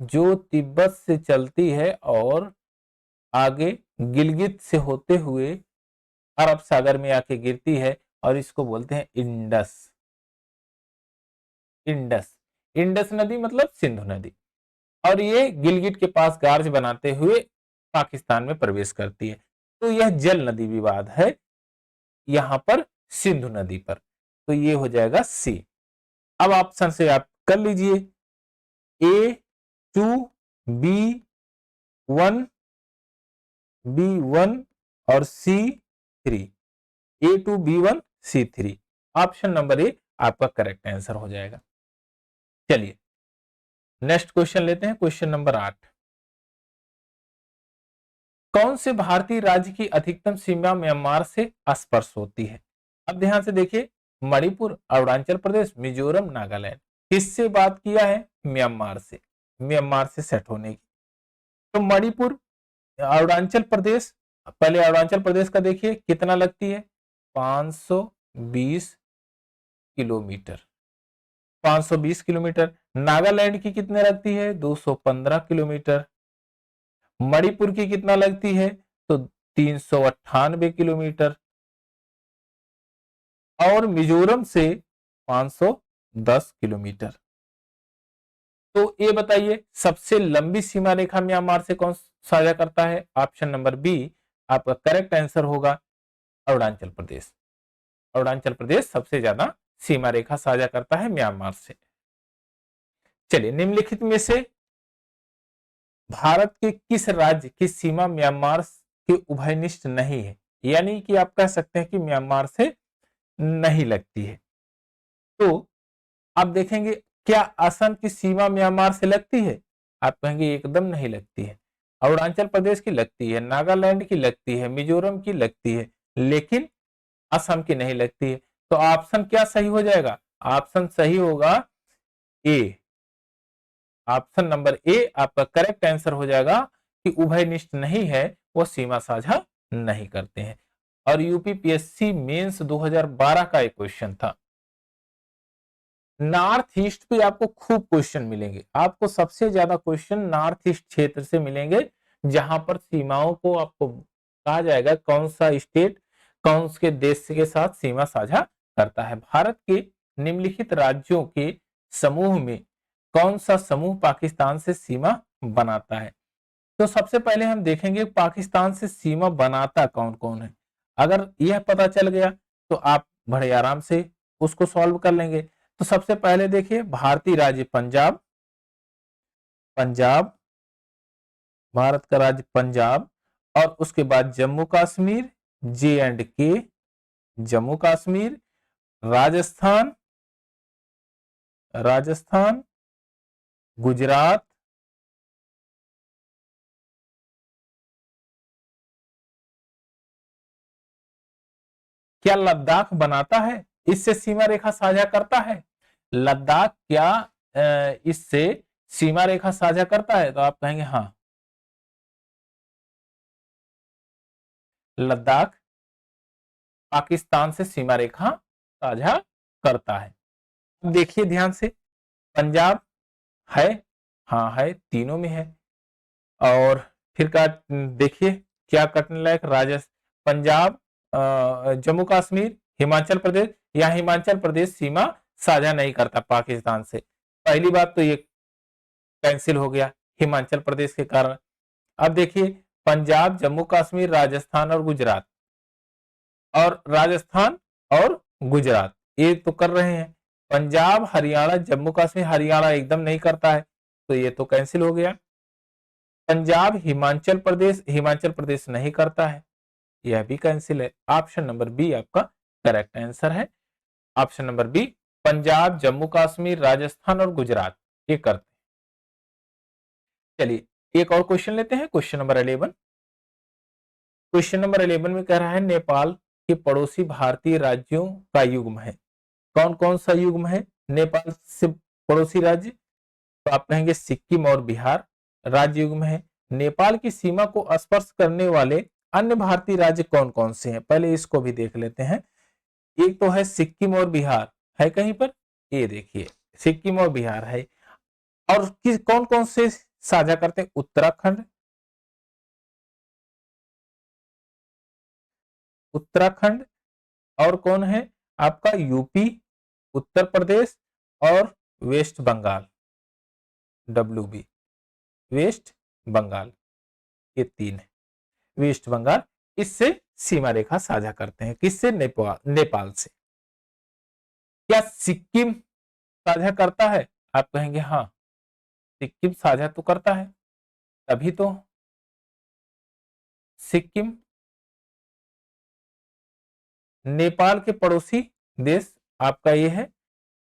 जो तिब्बत से चलती है और आगे गिलगित से होते हुए अरब सागर में आके गिरती है और इसको बोलते हैं इंडस। इंडस, इंडस नदी मतलब सिंधु नदी। और ये गिलगिट के पास गार्ज बनाते हुए पाकिस्तान में प्रवेश करती है। तो यह जल नदी विवाद है यहां पर सिंधु नदी पर। तो ये हो जाएगा सी। अब ऑप्शन से आप कर लीजिए, A2, B1, B1 और C3। A2, B1, C3। Option number A आपका करेक्ट आंसर हो जाएगा। चलिए नेक्स्ट क्वेश्चन लेते हैं, क्वेश्चन नंबर 8। कौन से भारतीय राज्य की अधिकतम सीमा म्यांमार से स्पर्श होती है? अब ध्यान से देखिए, मणिपुर, अरुणाचल प्रदेश, मिजोरम, नागालैंड। किससे बात किया है? म्यांमार से। म्यांमार से सेट होने की। तो मणिपुर, अरुणाचल प्रदेश, पहले अरुणाचल प्रदेश का देखिए कितना लगती है? 520 किलोमीटर। 520 किलोमीटर। नागालैंड की कितने लगती है? 215 किलोमीटर। मणिपुर की कितना लगती है? तो 398 किलोमीटर। और मिजोरम से 510 किलोमीटर। तो ये बताइए सबसे लंबी सीमा रेखा म्यांमार से कौन साझा करता है? ऑप्शन नंबर बी आपका करेक्ट आंसर होगा, अरुणाचल प्रदेश। अरुणाचल प्रदेश सबसे ज्यादा सीमा रेखा साझा करता है म्यांमार से। चलिए, निम्नलिखित में से भारत के किस राज्य की सीमा म्यांमार के उभयनिष्ठ नहीं है? यानी कि आप कह सकते हैं कि म्यांमार से नहीं लगती है। तो आप देखेंगे, क्या असम की सीमा म्यांमार से लगती है? आप कहेंगे एकदम नहीं लगती है। अरुणाचल प्रदेश की लगती है, नागालैंड की लगती है, मिजोरम की लगती है, लेकिन असम की नहीं लगती है। तो ऑप्शन क्या सही हो जाएगा? ऑप्शन सही होगा ए। ऑप्शन नंबर ए आपका करेक्ट आंसर हो जाएगा कि उभयनिष्ठ नहीं है, वो सीमा साझा नहीं करते हैं। और यूपीपीएससी मेंस 2012 का एक क्वेश्चन था। नॉर्थ ईस्ट पे आपको खूब क्वेश्चन मिलेंगे, आपको सबसे ज्यादा क्वेश्चन नॉर्थ ईस्ट क्षेत्र से मिलेंगे, जहां पर सीमाओं को आपको कहा जाएगा कौन सा स्टेट कौन से देश के साथ सीमा साझा करता है। भारत के निम्नलिखित राज्यों के समूह में कौन सा समूह पाकिस्तान से सीमा बनाता है? तो सबसे पहले हम देखेंगे पाकिस्तान से सीमा बनाता कौन कौन है। अगर यह पता चल गया तो आप बड़े आराम से उसको सॉल्व कर लेंगे। तो सबसे पहले देखिए, भारतीय राज्य पंजाब, पंजाब भारत का राज्य पंजाब, और उसके बाद जम्मू कश्मीर, जे एंड के, जम्मू कश्मीर, राजस्थान, राजस्थान, गुजरात, क्या लद्दाख बनाता है, इससे सीमा रेखा साझा करता है? लद्दाख क्या इससे सीमा रेखा साझा करता है? तो आप कहेंगे हाँ, लद्दाख पाकिस्तान से सीमा रेखा साझा करता है। देखिए ध्यान से, पंजाब है, हाँ है, तीनों में है। और फिर का देखिए क्या कटने लायक, राजस्थान, पंजाब, जम्मू कश्मीर, हिमाचल प्रदेश, या हिमाचल प्रदेश सीमा साझा नहीं करता पाकिस्तान से। पहली बात तो ये कैंसिल हो गया हिमाचल प्रदेश के कारण। अब देखिए, पंजाब, जम्मू कश्मीर, राजस्थान और गुजरात, और राजस्थान और गुजरात ये तो कर रहे हैं। पंजाब, हरियाणा, जम्मू कश्मीर, हरियाणा एकदम नहीं करता है, तो ये तो कैंसिल हो गया। पंजाब, हिमाचल प्रदेश नहीं करता है, यह भी कैंसिल है। ऑप्शन नंबर बी आपका करेक्ट आंसर है। Option number B, Punjab, Jammu Kashmir, Rajasthan और गुजरात ये करते हैं। चलिए एक और क्वेश्चन लेते हैं, क्वेश्चन नंबर 11। क्वेश्चन नंबर 11 में कह रहा है नेपाल के पड़ोसी भारतीय राज्यों का युग्म है। कौन कौन सा युग्म है नेपाल से पड़ोसी राज्य? तो आप कहेंगे सिक्किम और बिहार राज्य युग्म है। नेपाल की सीमा को स्पर्श करने वाले अन्य भारतीय राज्य कौन कौन से हैं? पहले इसको भी देख लेते हैं। एक तो है सिक्किम और बिहार, है कहीं पर? ये देखिए, सिक्किम और बिहार है। और किस कौन कौन से साझा करते हैं? उत्तराखंड, उत्तराखंड, और कौन है आपका? यूपी, उत्तर प्रदेश और वेस्ट बंगाल, WB, वेस्ट बंगाल, ये तीन है। वेस्ट बंगाल इससे सीमा रेखा साझा करते हैं, किससे? नेपाल से। क्या सिक्किम साझा करता है? आप कहेंगे हाँ, सिक्किम साझा तो करता है, तभी तो सिक्किम नेपाल के पड़ोसी देश आपका ये है।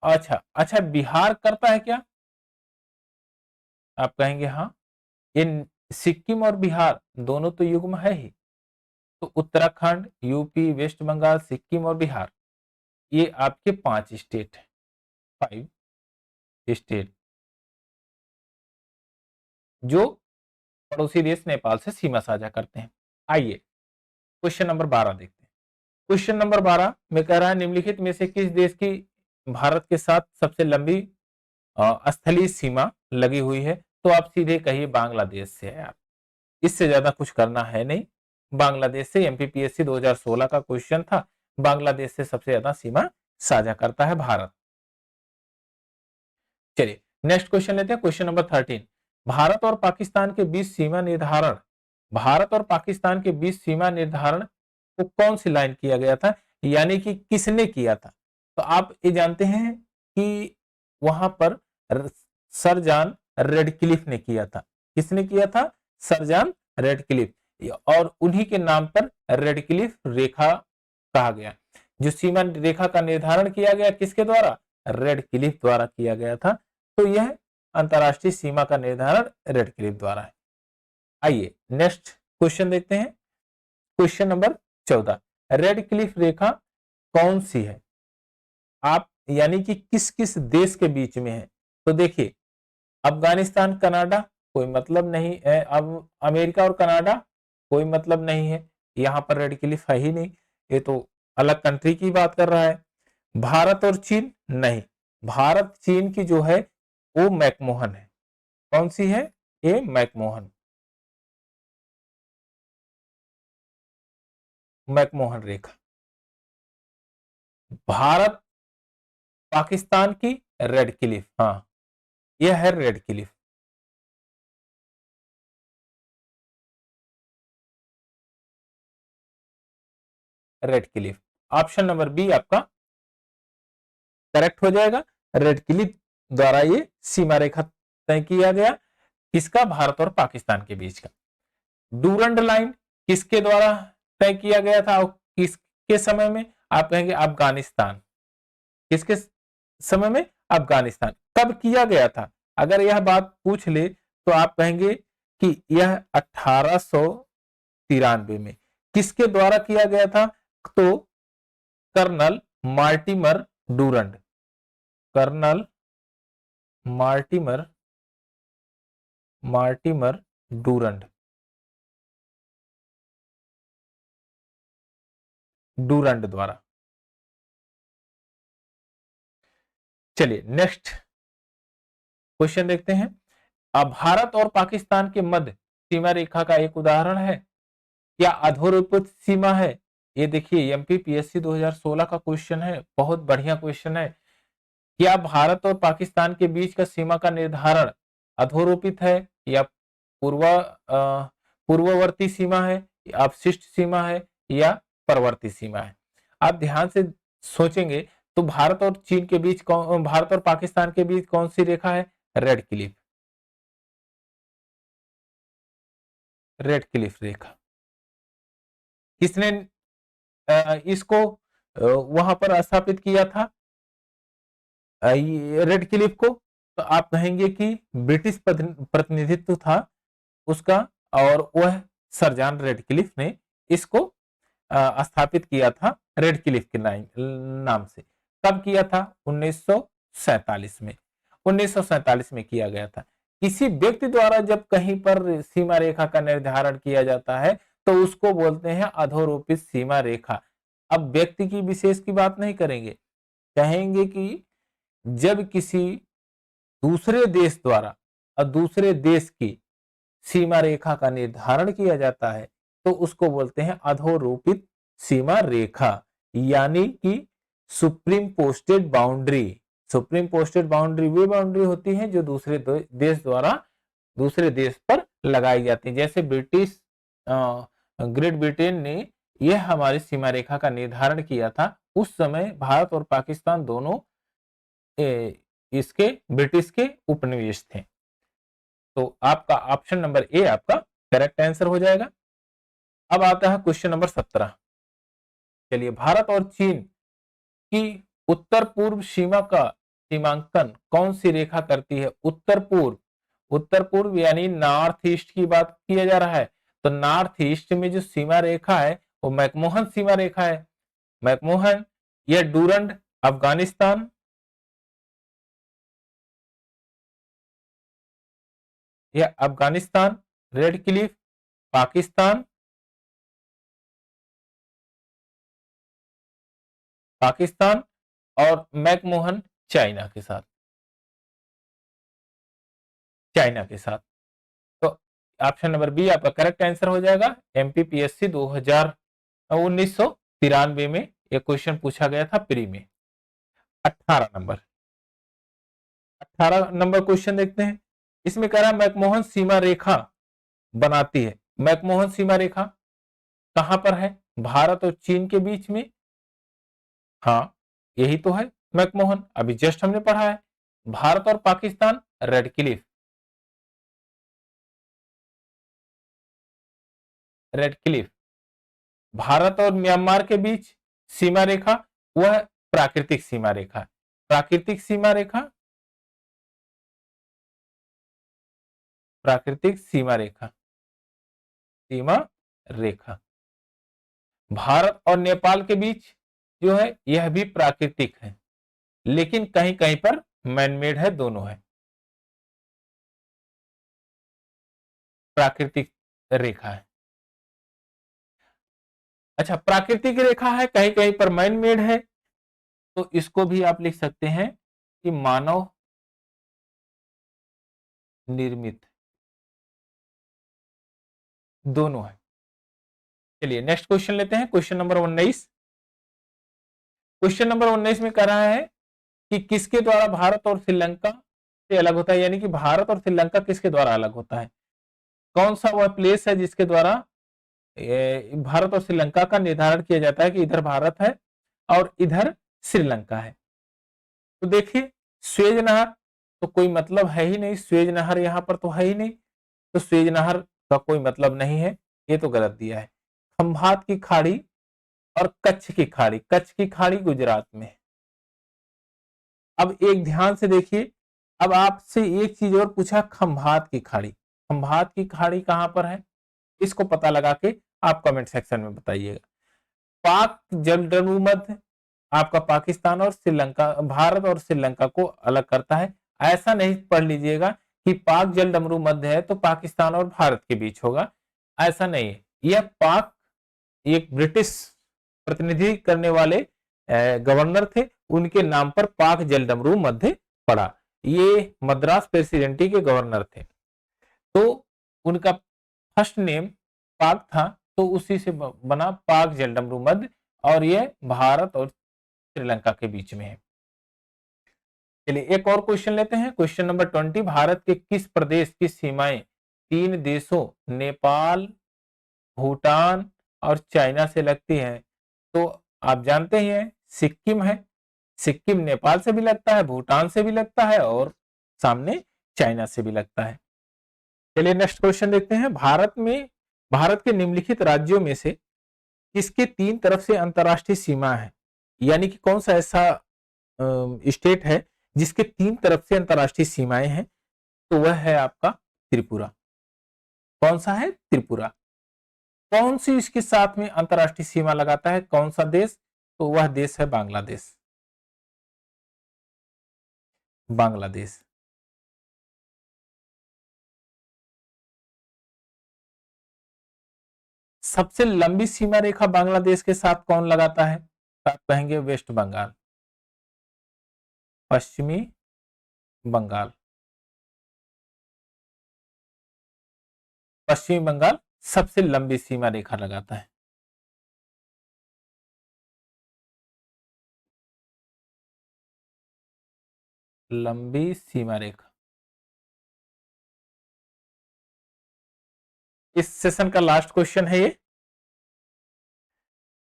अच्छा अच्छा, बिहार करता है क्या? आप कहेंगे हाँ, ये सिक्किम और बिहार दोनों तो युग्म है ही। तो उत्तराखंड, यूपी, वेस्ट बंगाल, सिक्किम और बिहार ये आपके 5 स्टेट है, 5 स्टेट जो पड़ोसी देश नेपाल से सीमा साझा करते हैं। आइए क्वेश्चन नंबर 12 देखते हैं। क्वेश्चन नंबर 12 में कह रहा है निम्नलिखित में से किस देश की भारत के साथ सबसे लंबी स्थलीय सीमा लगी हुई है? तो आप सीधे कहिए बांग्लादेश से है यार, इससे ज्यादा कुछ करना है नहीं। बांग्लादेश से, एमपीपीएससी 2016 का क्वेश्चन था, बांग्लादेश से सबसे ज्यादा सीमा साझा करता है भारत। चलिए नेक्स्ट क्वेश्चन लेते हैं, क्वेश्चन नंबर 13। भारत और पाकिस्तान के बीच सीमा निर्धारण, भारत और पाकिस्तान के बीच सीमा निर्धारण को कौन सी लाइन किया गया था, यानी कि किसने किया था? तो आप ये जानते हैं कि वहां पर सर जॉन रेडक्लिफ ने किया था। किसने किया था? सर जॉन रेडक्लिफ, और उन्हीं के नाम पर रेडक्लिफ रेखा कहा गया। जो सीमा रेखा का निर्धारण किया गया किसके द्वारा? रेडक्लिफ द्वारा किया गया था। तो यह अंतरराष्ट्रीय सीमा का निर्धारण रेडक्लिफ द्वारा है। आइए नेक्स्ट क्वेश्चन देखते हैं, क्वेश्चन नंबर 14। रेडक्लिफ रेखा कौन सी है? आप यानी कि किस किस देश के बीच में है? तो देखिए, अफगानिस्तान कनाडा कोई मतलब नहीं है, अब अमेरिका और कनाडा कोई मतलब नहीं है, यहां पर रेडक्लिफ है ही नहीं, ये तो अलग कंट्री की बात कर रहा है। भारत और चीन नहीं, भारत चीन की जो है वो मैकमोहन है। कौन सी है? ये मैकमोहन, मैकमोहन रेखा। भारत पाकिस्तान की रेडक्लिफ, हाँ यह है Radcliffe. Radcliffe, option number B आपका करेक्ट हो जाएगा। रेडक्लिफ द्वारा ये सीमा रेखा तय किया गया, किसका? भारत और पाकिस्तान के बीच का। डूरंड लाइन किसके द्वारा तय किया गया था और किसके समय में? आप कहेंगे अफगानिस्तान। किसके समय में? अफगानिस्तान। कब किया गया था? अगर यह बात पूछ ले तो आप कहेंगे कि यह 1893 में। किसके द्वारा किया गया था? तो colonel Mortimer Durand, colonel Mortimer, Mortimer Durand, Durand द्वारा। चलिए नेक्स्ट क्वेश्चन देखते हैं। अब भारत और पाकिस्तान के मध्य सीमा रेखा का एक उदाहरण है, क्या अधोरेखित सीमा है? ये देखिए एमपीपीएससी 2016 का क्वेश्चन है, बहुत बढ़िया क्वेश्चन है। क्या भारत और पाकिस्तान के बीच का सीमा का निर्धारण अधोरेखित है या पूर्ववर्ती सीमा है, अपशिष्ट सीमा है या परवर्ती सीमा है? आप ध्यान से सोचेंगे तो भारत और चीन के बीच भारत और पाकिस्तान के बीच कौन सी रेखा है? रेड क्लिफ, रेड क्लिफ रेखा। किसने इसको वहां पर स्थापित किया था रेड क्लिफ को? तो आप कहेंगे कि ब्रिटिश प्रतिनिधित्व था उसका, और वह सर जॉन रेडक्लिफ ने इसको स्थापित किया था रेड क्लिफ के नाम से। कब किया था? 1947 में, 1947 में किया गया था। किसी व्यक्ति द्वारा जब कहीं पर सीमा रेखा का निर्धारण किया जाता है तो उसको बोलते हैं अधोरेखित सीमा रेखा। अब व्यक्ति की विशेष की बात नहीं करेंगे, कहेंगे कि जब किसी दूसरे देश द्वारा और दूसरे देश की सीमा रेखा का निर्धारण किया जाता है तो उसको बोलते हैं अधोरेखित सीमा रेखा, यानी कि superimposed boundary. Superimposed boundary वे बाउंड्री होती है जो दूसरे देश द्वारा दूसरे देश पर लगाई जाती है। जैसे ब्रिटिश ग्रेट ब्रिटेन ने यह हमारी सीमा रेखा का निर्धारण किया था, उस समय भारत और पाकिस्तान दोनों इसके ब्रिटिश के उपनिवेश थे। तो आपका ऑप्शन नंबर ए आपका करेक्ट आंसर हो जाएगा। अब आता है क्वेश्चन नंबर 17। चलिए, भारत और चीन की उत्तर पूर्व सीमा का सीमांकन कौन सी रेखा करती है? उत्तर पूर्व, उत्तर पूर्व यानी नॉर्थ ईस्ट की बात किया जा रहा है। तो नॉर्थ ईस्ट में जो सीमा रेखा है वो मैकमोहन सीमा रेखा है। मैकमोहन या डूरंड अफगानिस्तान या अफगानिस्तान, रेड क्लिफ पाकिस्तान, पाकिस्तान और मैकमोहन चाइना के साथ, चाइना के साथ। तो ऑप्शन नंबर बी आपका करेक्ट आंसर हो जाएगा। एमपीपीएससी 1993 में यह क्वेश्चन पूछा गया था प्री में। 18 नंबर, 18 नंबर क्वेश्चन देखते हैं। इसमें कह रहा है मैकमोहन सीमा रेखा बनाती है। मैकमोहन सीमा रेखा कहां पर है? भारत और चीन के बीच में। हाँ, यही तो है मैकमोहन, अभी जस्ट हमने पढ़ा है। भारत और Pakistan, red Cliff. Red Cliff. Bharat और म्यांमार के बीच सीमा रेखा, वह प्राकृतिक सीमा रेखा। प्राकृतिक सीमा रेखा, प्राकृतिक सीमा रेखा, सीमा रेखा। भारत और नेपाल के बीच जो है यह भी प्राकृतिक है, लेकिन कहीं कहीं पर मैनमेड है, दोनों है। प्राकृतिक रेखा है। अच्छा, प्राकृतिक रेखा है, कहीं कहीं पर मैनमेड है, तो इसको भी आप लिख सकते हैं कि मानव निर्मित, दोनों है। चलिए नेक्स्ट क्वेश्चन लेते हैं, क्वेश्चन नंबर 19। क्वेश्चन नंबर 19 में कह रहा है कि किसके द्वारा भारत और श्रीलंका से अलग होता है, यानी कि भारत और श्रीलंका किसके द्वारा अलग होता है? कौन सा वह प्लेस है जिसके द्वारा भारत और श्रीलंका का निर्धारण किया जाता है कि इधर भारत है और इधर श्रीलंका है? तो देखिए, स्वेज नहर तो कोई मतलब है ही नहीं, स्वेज नहर यहां पर तो है ही नहीं, तो स्वेज नहर का कोई मतलब नहीं है, ये तो गलत दिया है। खंभात की खाड़ी और कच्छ की खाड़ी, कच्छ की खाड़ी गुजरात में है। अब एक ध्यान से देखिए, अब आपसे एक चीज और पूछा, खंभात की खाड़ी, खंभात की खाड़ी कहां पर है? इसको पता लगा के आप कमेंट सेक्शन में बताइएगा। पाक जलमध्य आपका पाकिस्तान और श्रीलंका, भारत और श्रीलंका को अलग करता है। ऐसा नहीं पढ़ लीजिएगा कि पाक जल डमरू मध्य है तो पाकिस्तान और भारत के बीच होगा, ऐसा नहीं है। यह पाक एक ब्रिटिश प्रतिनिधि करने वाले गवर्नर थे, उनके नाम पर पाक जल डमरू मध्य पड़ा। ये मद्रास प्रेसिडेंटी के गवर्नर थे, तो उनका फर्स्ट नेम पाक था, तो उसी से बना पाक जल डमरू मध्य, और यह भारत और श्रीलंका के बीच में है। चलिए एक और क्वेश्चन लेते हैं, क्वेश्चन नंबर 20। भारत के किस प्रदेश की सीमाएं तीन देशों नेपाल, भूटान और चाइना से लगती है? तो आप जानते ही हैं, सिक्किम है। सिक्किम नेपाल से भी लगता है, भूटान से भी लगता है और सामने चाइना से भी लगता है। चलिए नेक्स्ट क्वेश्चन देखते हैं। भारत के निम्नलिखित राज्यों में से किसके तीन तरफ से अंतरराष्ट्रीय सीमा है? यानी कि कौन सा ऐसा स्टेट है जिसके तीन तरफ से अंतरराष्ट्रीय सीमाएं हैं? तो वह है आपका त्रिपुरा। कौन सा है? त्रिपुरा। कौन सी इसके साथ में अंतरराष्ट्रीय सीमा लगाता है, कौन सा देश? तो वह देश है बांग्लादेश। बांग्लादेश। सबसे लंबी सीमा रेखा बांग्लादेश के साथ कौन लगाता है? तो आप कहेंगे वेस्ट बंगाल, पश्चिमी बंगाल। पश्चिमी बंगाल सबसे लंबी सीमा रेखा लगाता है। लंबी सीमा रेखा। इस सेशन का लास्ट क्वेश्चन है ये।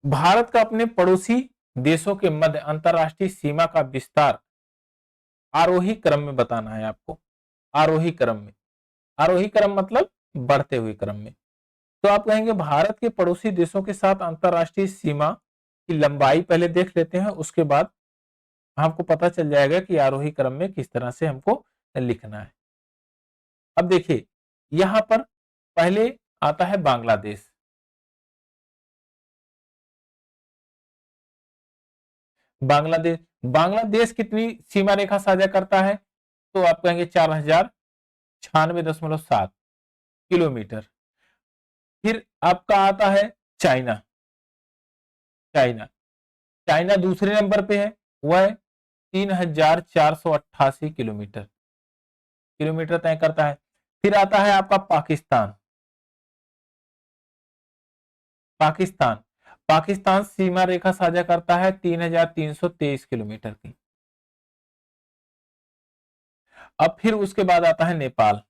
भारत का अपने पड़ोसी देशों के मध्य अंतरराष्ट्रीय सीमा का विस्तार आरोही क्रम में बताना है आपको। आरोही क्रम में, आरोही क्रम मतलब बढ़ते हुए क्रम में। तो आप कहेंगे भारत के पड़ोसी देशों के साथ अंतरराष्ट्रीय सीमा की लंबाई पहले देख लेते हैं, उसके बाद आपको पता चल जाएगा कि आरोही क्रम में किस तरह से हमको लिखना है। अब देखिए, यहां पर पहले आता है बांग्लादेश। बांग्लादेश, बांग्लादेश कितनी सीमा रेखा साझा करता है? तो आप कहेंगे 4096.7 किलोमीटर। फिर आपका आता है चाइना। चाइना, चाइना दूसरे नंबर पे है, वह 3488 किलोमीटर तय करता है। फिर आता है आपका पाकिस्तान। पाकिस्तान, पाकिस्तान सीमा रेखा साझा करता है 3323 किलोमीटर की। अब फिर उसके बाद आता है नेपाल।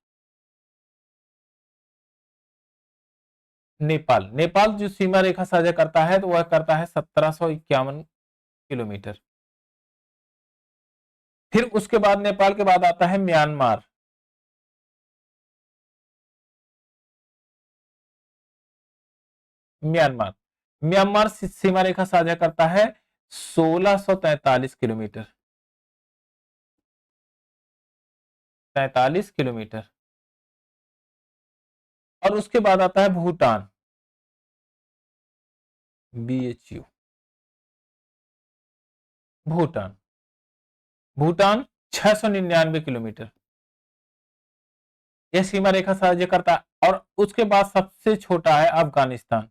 नेपाल नेपाल जो सीमा रेखा साझा करता है तो वह करता है 1751 किलोमीटर। फिर उसके बाद नेपाल के बाद आता है म्यांमार। म्यांमार म्यांमार सीमा रेखा साझा करता है 1643 किलोमीटर। 43 किलोमीटर। और उसके बाद आता है भूटान। BHU भूटान। भूटान 699 किलोमीटर यह सीमा रेखा साझा करता है। और उसके बाद सबसे छोटा है अफगानिस्तान।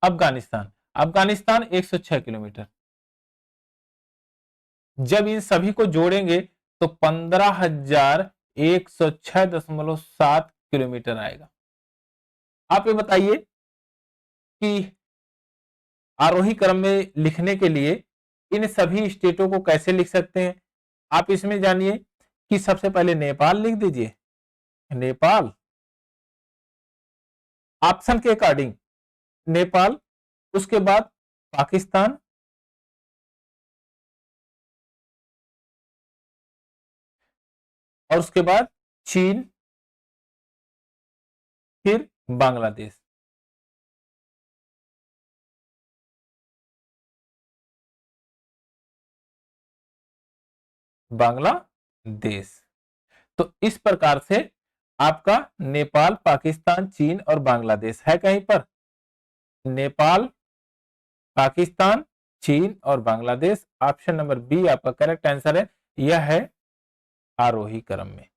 अफगानिस्तान अफगानिस्तान 106 किलोमीटर। जब इन सभी को जोड़ेंगे तो 15,106.7 किलोमीटर आएगा। आप ये बताइए कि आरोही क्रम में लिखने के लिए इन सभी स्टेटों को कैसे लिख सकते हैं। आप इसमें जानिए कि सबसे पहले नेपाल लिख दीजिए। नेपाल ऑप्शन के अकॉर्डिंग नेपाल, उसके बाद पाकिस्तान, और उसके बाद चीन, फिर बांग्लादेश। बांग्लादेश। तो इस प्रकार से आपका नेपाल, पाकिस्तान, चीन और बांग्लादेश है कहीं पर। नेपाल, पाकिस्तान, चीन और बांग्लादेश। ऑप्शन नंबर बी आपका करेक्ट आंसर है। यह है आरोही क्रम में,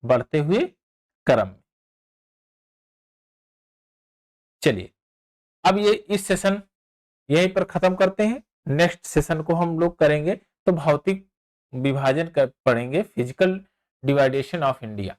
बढ़ते हुए क्रम में। चलिए अब ये इस सेशन यहीं पर खत्म करते हैं। नेक्स्ट सेशन को हम लोग करेंगे तो भौतिक विभाजन कर पढ़ेंगे, फिजिकल डिवाइडेशन ऑफ इंडिया।